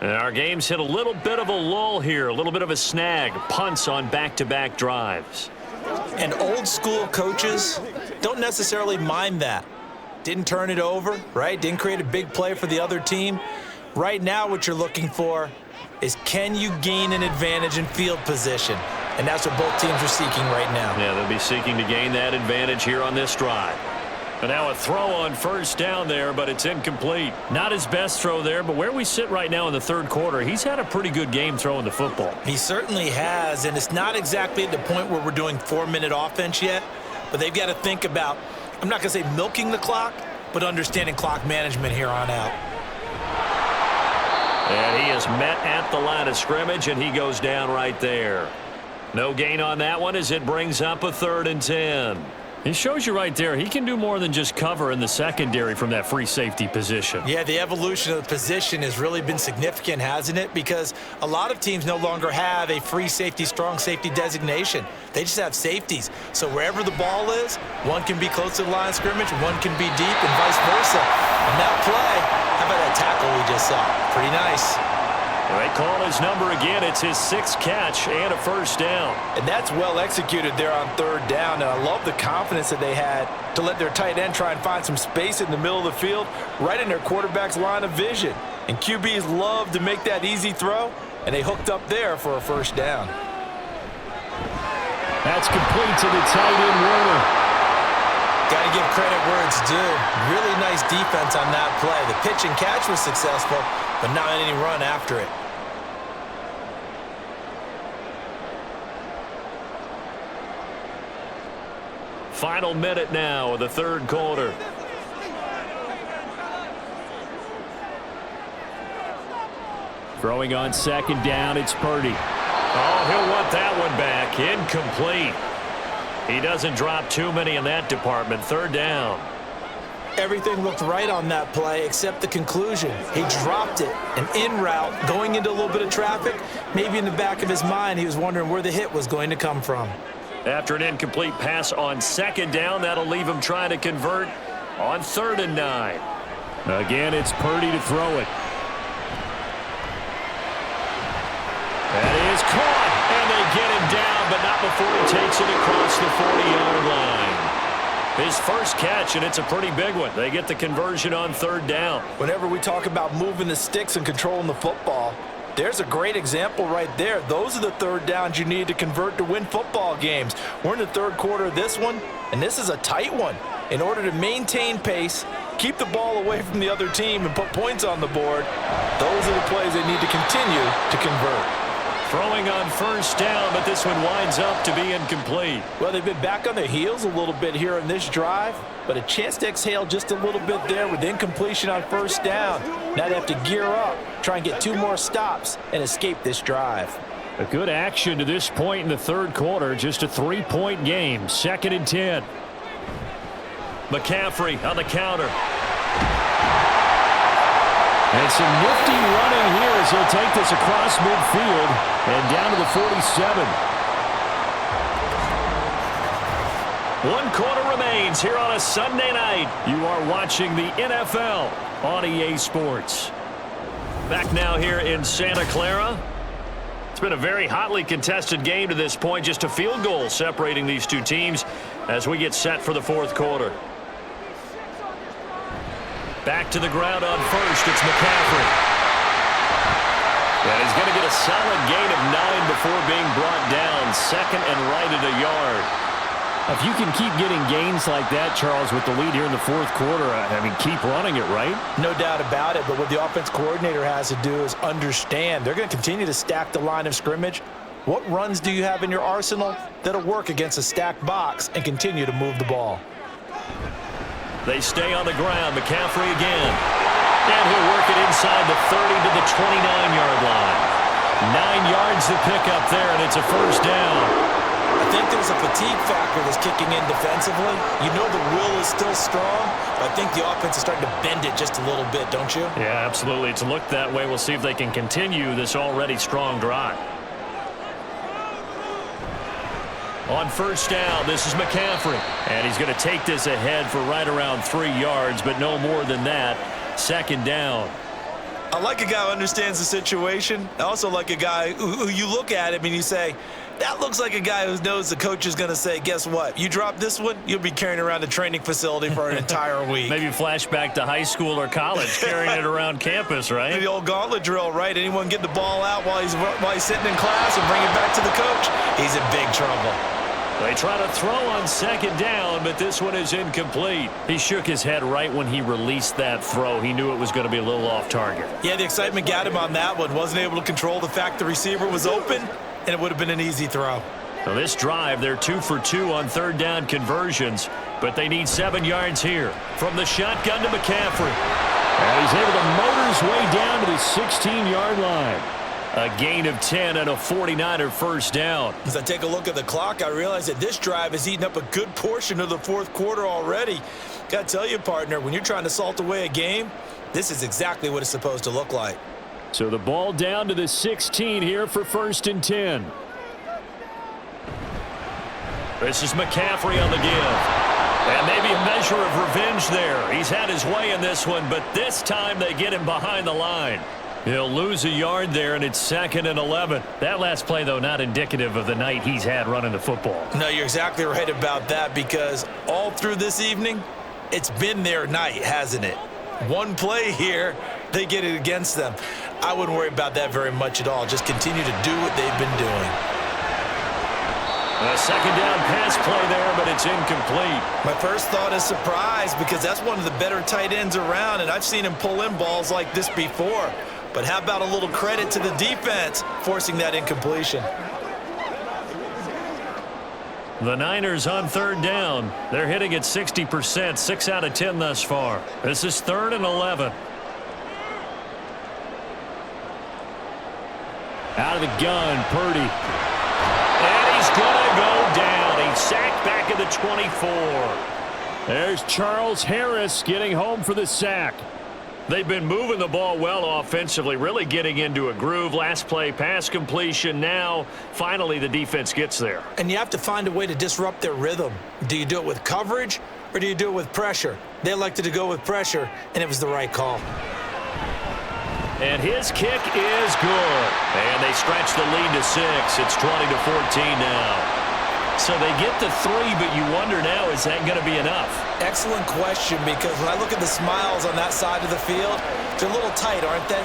And our game's hit a little bit of a lull here, a little bit of a snag. Punts on back-to-back drives. And old-school coaches don't necessarily mind that. Didn't turn it over, right? Didn't create a big play for the other team. Right now what you're looking for is, can you gain an advantage in field position? And that's what both teams are seeking right now. Yeah, they'll be seeking to gain that advantage here on this drive. And now a throw on 1st down there, but it's incomplete. Not his best throw there, but where we sit right now in the 3rd quarter, he's had a pretty good game throwing the football. He certainly has, and it's not exactly at the point where we're doing 4-minute offense yet, but they've got to think about, I'm not going to say milking the clock, but understanding clock management here on out. And he is met at the line of scrimmage, and he goes down right there. No gain on that one as it brings up a 3rd and 10. He shows you right there, he can do more than just cover in the secondary from that free safety position. Yeah, the evolution of the position has really been significant, hasn't it? Because a lot of teams no longer have a free safety, strong safety designation. They just have safeties. So wherever the ball is, one can be close to the line of scrimmage, one can be deep, and vice versa. And that play, how about that tackle we just saw? Pretty nice. They call his number again. It's his 6th catch and a 1st down. And that's well executed there on 3rd down. And I love the confidence that they had to let their tight end try and find some space in the middle of the field, right in their quarterback's line of vision. And QBs love to make that easy throw, and they hooked up there for a 1st down. That's complete to the tight end, Warner. Got to give credit where it's due. Really nice defense on that play. The pitch and catch was successful, but not any run after it. Final minute now of the 3rd quarter. Throwing on 2nd down, it's Purdy. Oh, he'll want that one back. Incomplete. He doesn't drop too many in that department. 3rd down. Everything looked right on that play except the conclusion. He dropped it, an in route, going into a little bit of traffic. Maybe in the back of his mind, he was wondering where the hit was going to come from. After an incomplete pass on 2nd down, that'll leave him trying to convert on 3rd and 9. Again, it's Purdy to throw it. That is caught, and they get him down, but not before he takes it across the 40-yard line. His 1st catch, and it's a pretty big one. They get the conversion on 3rd down. Whenever we talk about moving the sticks and controlling the football, there's a great example right there. Those are the 3rd downs you need to convert to win football games. We're in the 3rd quarter of this one, and this is a tight one. In order to maintain pace, keep the ball away from the other team, and put points on the board, those are the plays they need to continue to convert. Throwing on 1st down, but this one winds up to be incomplete. Well, they've been back on their heels a little bit here in this drive, but a chance to exhale just a little bit there with incompletion on 1st down. Now they have to gear up, try and get 2 more stops, and escape this drive. A good action to this point in the 3rd quarter. Just a 3-point game. 2nd and 10. McCaffrey on the counter. And some nifty running here as he'll take this across midfield and down to the 47. 1 quarter remains here on a Sunday night. You are watching the NFL on EA Sports. Back now here in Santa Clara. It's been a very hotly contested game to this point. Just a field goal separating these two teams as we get set for the fourth quarter. Back to the ground on first. It's McCaffrey. And he's going to get a solid gain of 9 before being brought down. Second and right at a yard. If you can keep getting gains like that, Charles, with the lead here in the fourth quarter, I mean, keep running it, right? No doubt about it, but what the offense coordinator has to do is understand they're going to continue to stack the line of scrimmage. What runs do you have in your arsenal that'll work against a stacked box and continue to move the ball? They stay on the ground. McCaffrey again. And he'll work it inside the 30 to the 29-yard line. 9 yards to pick up there, and it's a first down. I think there's a fatigue factor that's kicking in defensively. You know the will is still strong, but I think the offense is starting to bend it just a little bit, don't you? Yeah, absolutely. It's looked that way. We'll see if they can continue this already strong drive. On first down, this is McCaffrey. And he's going to take this ahead for right around 3 yards, but no more than that. Second down. I like a guy who understands the situation. I also like a guy who you look at him and you say, that looks like a guy who knows the coach is going to say, guess what? You drop this one, you'll be carrying around a training facility for an entire week. Maybe flashback to high school or college, carrying it around campus, right? The old gauntlet drill, right? Anyone get the ball out while he's sitting in class and bring it back to the coach? He's in big trouble. They try to throw on second down, but this one is incomplete. He shook his head right when he released that throw. He knew it was going to be a little off target. Yeah, the excitement got him on that one. Wasn't able to control the fact the receiver was open, and it would have been an easy throw. So this drive, they're 2 for 2 on third down conversions, but they need 7 yards here. From the shotgun to McCaffrey. And he's able to motor his way down to the 16-yard line. A gain of 10 and a 49er first down. As I take a look at the clock, I realize that this drive has eaten up a good portion of the fourth quarter already. Got to tell you, partner, when you're trying to salt away a game, this is exactly what it's supposed to look like. So the ball down to the 16 here for first and 10. This is McCaffrey on the give. And maybe a measure of revenge there. He's had his way in this one, but this time they get him behind the line. He'll lose a yard there, and it's 2nd and 11. That last play, though, not indicative of the night he's had running the football. No, you're exactly right about that, because all through this evening, it's been their night, hasn't it? One play here, they get it against them. I wouldn't worry about that very much at all. Just continue to do what they've been doing. A second down pass play there, but it's incomplete. My first thought is surprise, because that's one of the better tight ends around, and I've seen him pull in balls like this before. But how about a little credit to the defense forcing that incompletion? The Niners on third down. They're hitting at 60%, 6 out of 10 thus far. This is 3rd and 11. Out of the gun, Purdy. And he's going to go down. He's sacked back at the 24. There's Charles Harris getting home for the sack. They've been moving the ball well offensively, really getting into a groove. Last play, pass completion. Now, finally, the defense gets there. And you have to find a way to disrupt their rhythm. Do you do it with coverage, or do you do it with pressure? They elected to go with pressure, and it was the right call. And his kick is good. And they stretch the lead to 6. It's 20-14 now. So they get the 3, but you wonder now, is that going to be enough? Excellent question, because when I look at the smiles on that side of the field, they're a little tight, aren't they?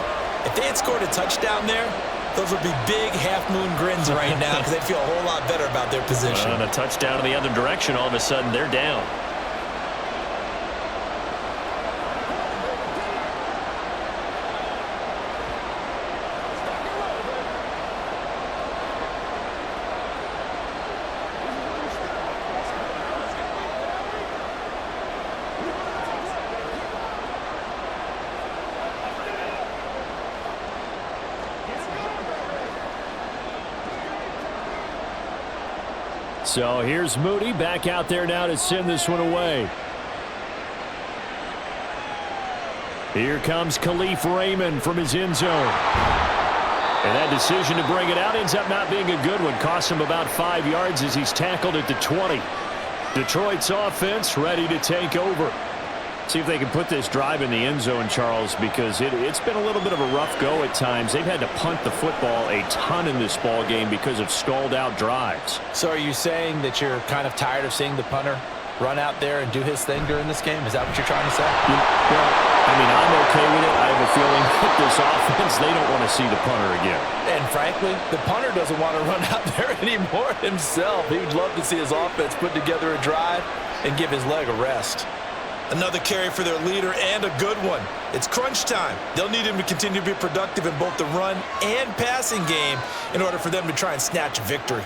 If they had scored a touchdown there, those would be big half-moon grins right now, because they'd feel a whole lot better about their position. And a touchdown in the other direction, all of a sudden they're down. So here's Moody back out there now to send this one away. Here comes Khalif Raymond from his end zone. And that decision to bring it out ends up not being a good one. Costs him about 5 yards as he's tackled at the 20. Detroit's offense ready to take over. See if they can put this drive in the end zone, Charles, because it's been a little bit of a rough go at times. They've had to punt the football a ton in this ball game because of stalled-out drives. So are you saying that you're kind of tired of seeing the punter run out there and do his thing during this game? Is that what you're trying to say? Well, I mean, I'm okay with it. I have a feeling with this offense, they don't want to see the punter again. And frankly, the punter doesn't want to run out there anymore himself. He would love to see his offense put together a drive and give his leg a rest. Another carry for their leader and a good one. It's crunch time. They'll need him to continue to be productive in both the run and passing game in order for them to try and snatch a victory.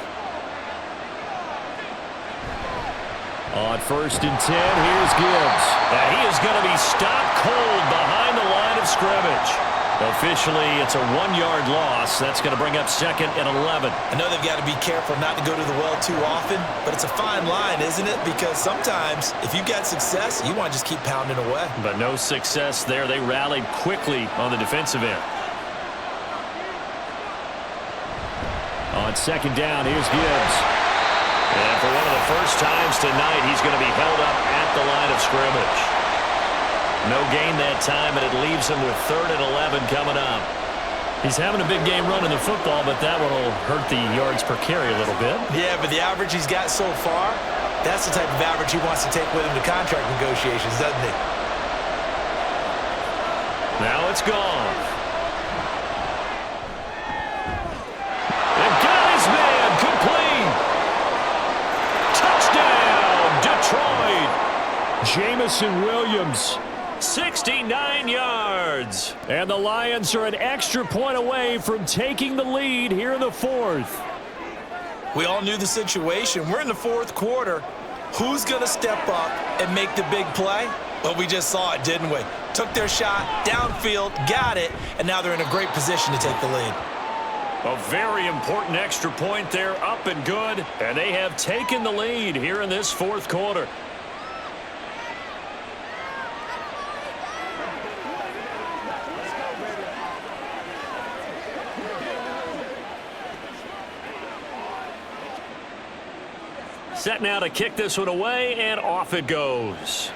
On 1st and 10, here's Gibbs. And he is going to be stopped cold behind the line of scrimmage. Officially, it's a 1-yard loss. That's going to bring up 2nd and 11. I know they've got to be careful not to go to the well too often, but it's a fine line, isn't it? Because sometimes, if you've got success, you want to just keep pounding away. But no success there. They rallied quickly on the defensive end. On 2nd down, here's Gibbs. And for one of the first times tonight, he's going to be held up at the line of scrimmage. No gain that time, and it leaves him with 3rd and 11 coming up. He's having a big game running the football, but that one will hurt the yards per carry a little bit. Yeah, but the average he's got so far, that's the type of average he wants to take with him to contract negotiations, doesn't he? Now it's gone. And got his man complete. Touchdown, Detroit. Jamison Williams. 69 yards. And the Lions are an extra point away from taking the lead here in the 4th. We all knew the situation. We're in the 4th quarter. Who's going to step up and make the big play? Well, we just saw it, didn't we? Took their shot, downfield, got it, and now they're in a great position to take the lead. A very important extra point there, up and good. And they have taken the lead here in this 4th quarter. Set now to kick this one away, and off it goes.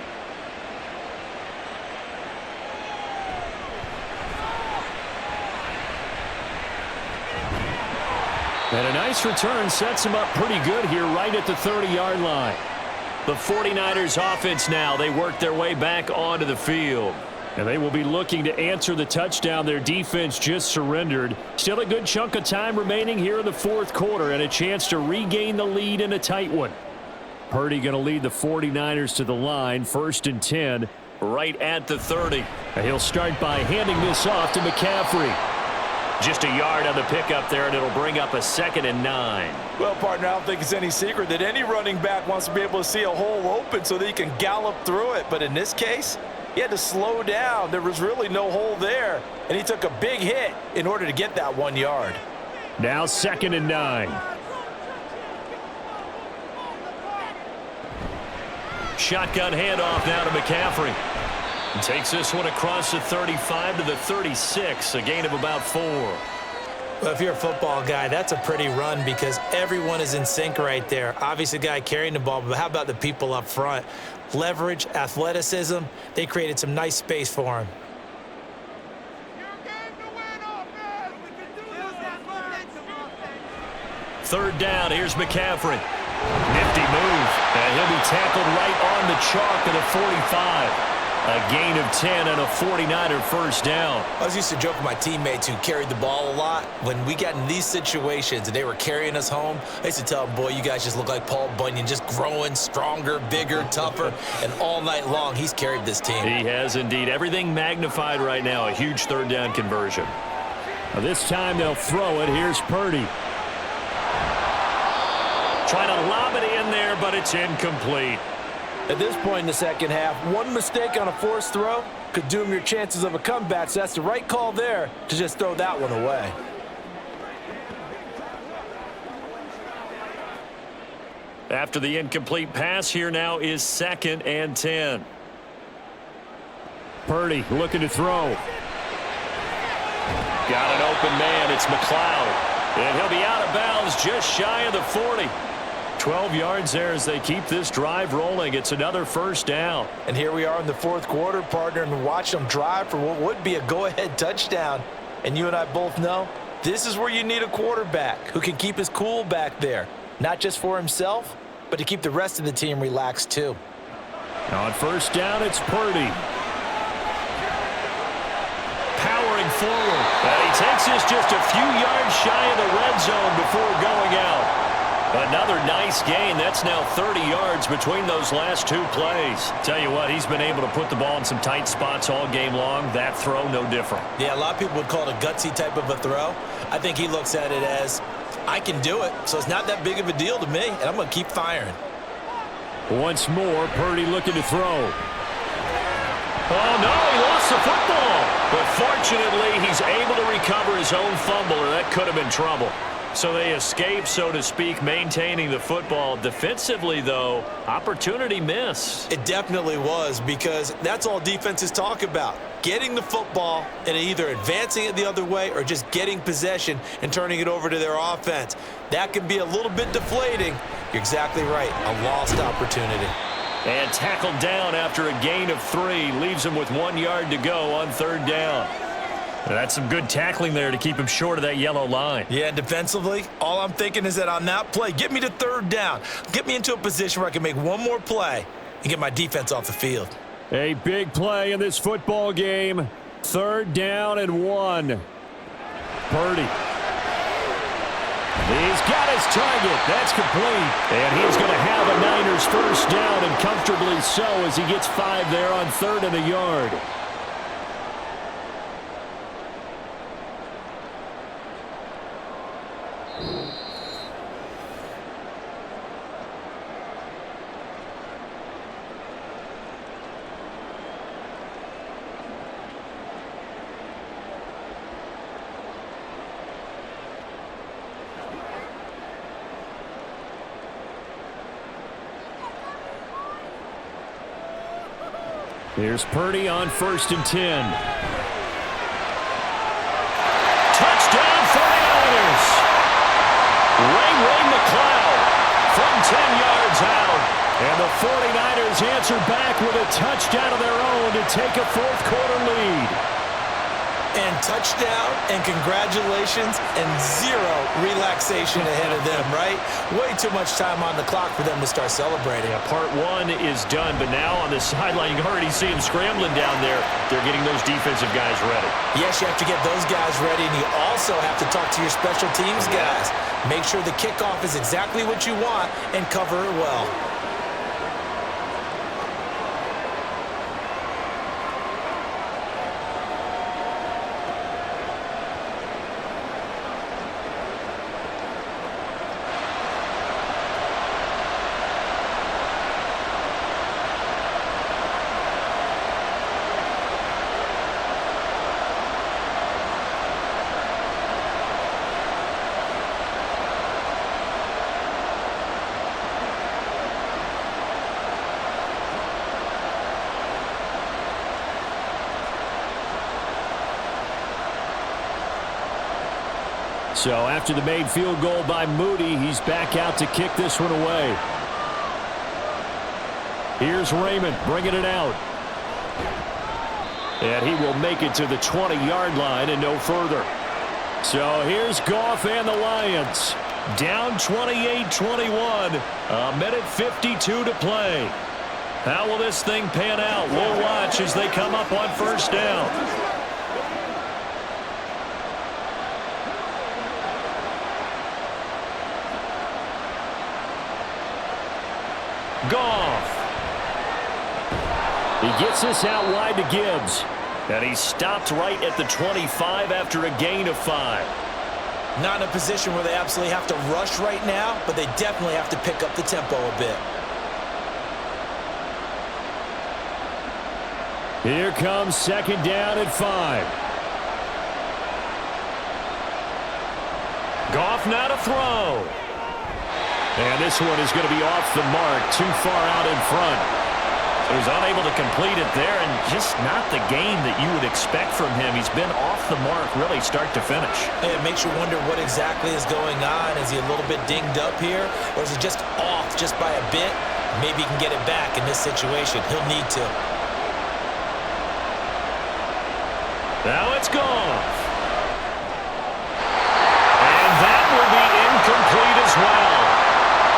And a nice return sets him up pretty good here right at the 30-yard line. The 49ers offense now, they work their way back onto the field. And they will be looking to answer the touchdown their defense just surrendered. Still a good chunk of time remaining here in the 4th quarter and a chance to regain the lead in a tight one. Purdy going to lead the 49ers to the line, 1st and 10. Right at the 30. And he'll start by handing this off to McCaffrey. Just a yard on the pickup there, and it'll bring up a 2nd and 9. Well, partner, I don't think it's any secret that any running back wants to be able to see a hole open so that he can gallop through it. But in this case, he had to slow down. There was really no hole there, and he took a big hit in order to get that 1 yard. Now 2nd and 9. Shotgun handoff now to McCaffrey. And takes this one across the 35 to the 36, a gain of about 4. Well, if you're a football guy, that's a pretty run because everyone is in sync right there. Obviously, the guy carrying the ball, but how about the people up front? Leverage, athleticism, they created some nice space for him. Third down, here's McCaffrey. Nifty move, and he'll be tackled right on the chalk of the 45. A gain of 10 and a 49er first down. I was used to joke with my teammates who carried the ball a lot. When we got in these situations and they were carrying us home, I used to tell them, boy, you guys just look like Paul Bunyan, just growing stronger, bigger, tougher, and all night long he's carried this team. He has indeed. Everything magnified right now, a huge third down conversion. Now this time they'll throw it. Here's Purdy. Trying to lob it in there, but it's incomplete. At this point in the second half, one mistake on a forced throw could doom your chances of a comeback, so that's the right call there to just throw that one away. After the incomplete pass, here now is 2nd and 10. Purdy looking to throw. Got an open man. It's McLeod. And he'll be out of bounds just shy of the 40. 12 yards there as they keep this drive rolling. It's another first down. And here we are in the fourth quarter, partner, and watch them drive for what would be a go-ahead touchdown. And you and I both know this is where you need a quarterback who can keep his cool back there, not just for himself, but to keep the rest of the team relaxed too. On first down, it's Purdy. Powering forward. And he takes this just a few yards shy of the red zone before going out. Another nice gain. That's now 30 yards between those last two plays. Tell you what, he's been able to put the ball in some tight spots all game long. That throw, no different. Yeah, a lot of people would call it a gutsy type of a throw. I think he looks at it as, I can do it, so it's not that big of a deal to me, and I'm going to keep firing. Once more, Purdy looking to throw. Oh, no, he lost the football. But fortunately, he's able to recover his own fumble, or that could have been trouble. So they escape, so to speak, maintaining the football. Defensively, though, opportunity miss. It definitely was, because that's all defenses talk about. Getting the football and either advancing it the other way or just getting possession and turning it over to their offense. That can be a little bit deflating. You're exactly right, a lost opportunity. And tackled down after a gain of 3. Leaves him with 1 yard to go on third down. That's some good tackling there to keep him short of that yellow line. Yeah, and defensively, all I'm thinking is that on that play, get me to third down. Get me into a position where I can make one more play and get my defense off the field. A big play in this football game. Third down and 1. Purdy. He's got his target. That's complete. And he's going to have a Niners first down, and comfortably so, as he gets 5 there on 3rd and a yard. Here's Purdy on 1st and 10. Touchdown 49ers! Ray McLeod from 10 yards out. And the 49ers answer back with a touchdown of their own to take a fourth quarter lead. And touchdown and congratulations and 0 relaxation ahead of them, right? Way too much time on the clock for them to start celebrating. Yeah, part 1 is done, but now on the sideline, you can already see them scrambling down there. They're getting those defensive guys ready. Yes, you have to get those guys ready, and you also have to talk to your special teams guys. Make sure the kickoff is exactly what you want and cover it well. So after the made field goal by Moody, he's back out to kick this one away. Here's Raymond bringing it out. And he will make it to the 20-yard line and no further. So here's Goff and the Lions. Down 28-21. A minute 52 to play. How will this thing pan out? We'll watch as they come up on first down. Goff. He gets this out wide to Gibbs. And he stopped right at the 25 after a gain of 5. Not in a position where they absolutely have to rush right now, but they definitely have to pick up the tempo a bit. Here comes 2nd down and 5. Goff now to throw. And this one is going to be off the mark, too far out in front. He was unable to complete it there, and just not the game that you would expect from him. He's been off the mark really start to finish. It makes you wonder what exactly is going on. Is he a little bit dinged up here, or is he just off just by a bit? Maybe he can get it back in this situation. He'll need to. Now it's gone. And that will be incomplete as well.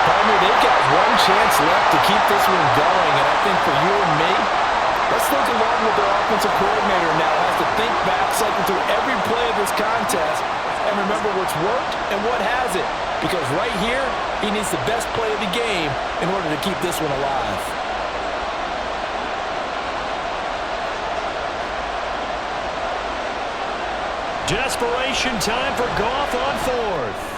Partner, they've got one chance left to keep this one going, and I think for you and me, let's think along with their offensive coordinator now. Has to think back, cycle through every play of this contest, and remember what's worked and what hasn't. Because right here, he needs the best play of the game in order to keep this one alive. Desperation time for Goff on fourth.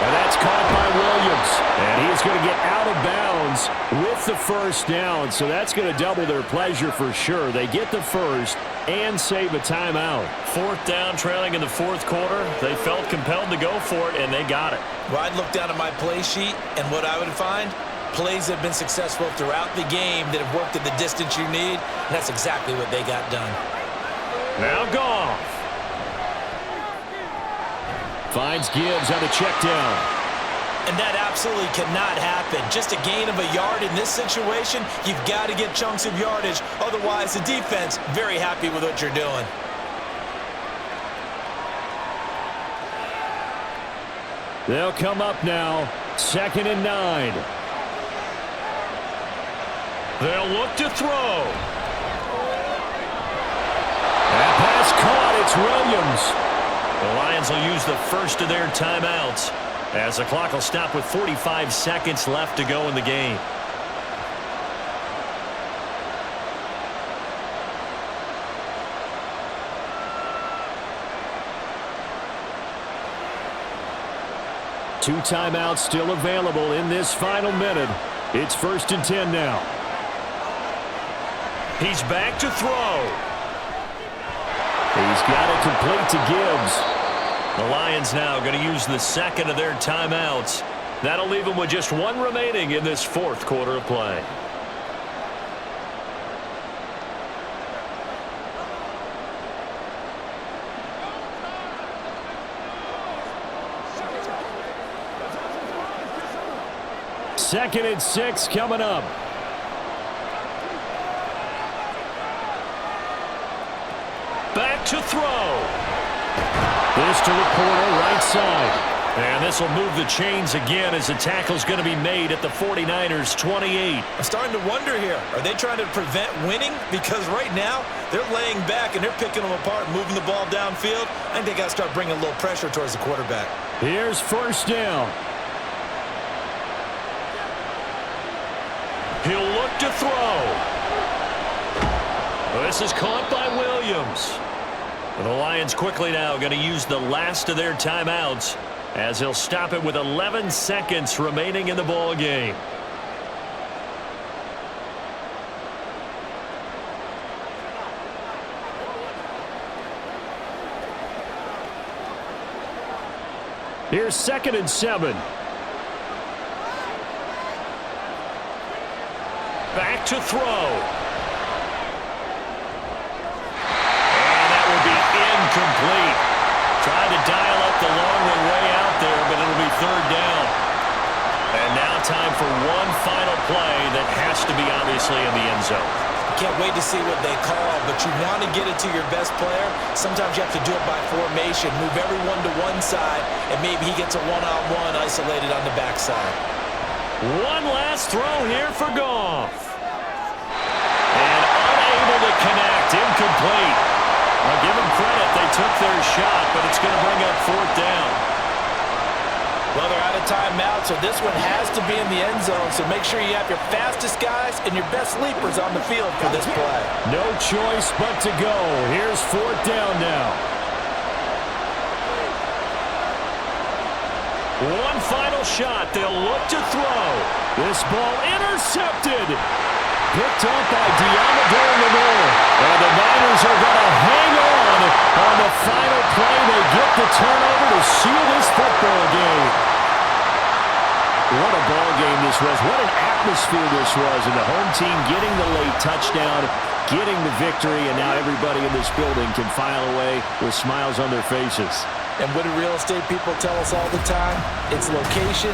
And that's caught by Williams. And he's going to get out of bounds with the first down. So that's going to double their pleasure for sure. They get the first and save a timeout. Fourth down, trailing in the fourth quarter. They felt compelled to go for it, and they got it. Well, I'd look down at my play sheet, and what I would find, plays have been successful throughout the game that have worked at the distance you need, and that's exactly what they got done. Now Goff. Finds Gibbs on a check down. And that absolutely cannot happen. Just a gain of a yard in this situation, you've got to get chunks of yardage. Otherwise, the defense, very happy with what you're doing. They'll come up now, 2nd and 9. They'll look to throw. That pass caught. It's Williams. The Lions will use the first of their timeouts as the clock will stop with 45 seconds left to go in the game. Two timeouts still available in this final minute. It's 1st and 10 now. He's back to throw. He's got it complete to Gibbs. The Lions now going to use the second of their timeouts. That'll leave them with just one remaining in this fourth quarter of play. Second and 6 coming up. Back to throw. This to the corner, right side. And this will move the chains again as the tackle's going to be made at the 49ers' 28. I'm starting to wonder here. Are they trying to prevent winning? Because right now, they're laying back and they're picking them apart, moving the ball downfield. I think they got to start bringing a little pressure towards the quarterback. Here's first down. He'll look to throw. This is caught by Williams. The Lions quickly now going to use the last of their timeouts as he'll stop it with 11 seconds remaining in the ball game. Here's 2nd and 7. Back to throw. Incomplete. Trying to dial up the long one way out there, but it'll be 3rd down. And now time for one final play that has to be obviously in the end zone. Can't wait to see what they call, but you want to get it to your best player. Sometimes you have to do it by formation. Move everyone to one side, and maybe he gets a one-on-one isolated on the backside. One last throw here for Goff. And unable to connect. Incomplete. I'll give them credit. They took their shot, but it's going to bring up 4th down. Well, they're out of timeout, so this one has to be in the end zone. So make sure you have your fastest guys and your best sleepers on the field for this play. No choice but to go. Here's 4th down now. One final shot. They'll look to throw. This ball intercepted. Picked up by Diamador Lenore. And the Niners are going to hang on the final play. They get the turnover to seal this football game. What a ball game this was. What an atmosphere this was. And the home team getting the late touchdown, getting the victory, and now everybody in this building can file away with smiles on their faces. And what do real estate people tell us all the time? It's location,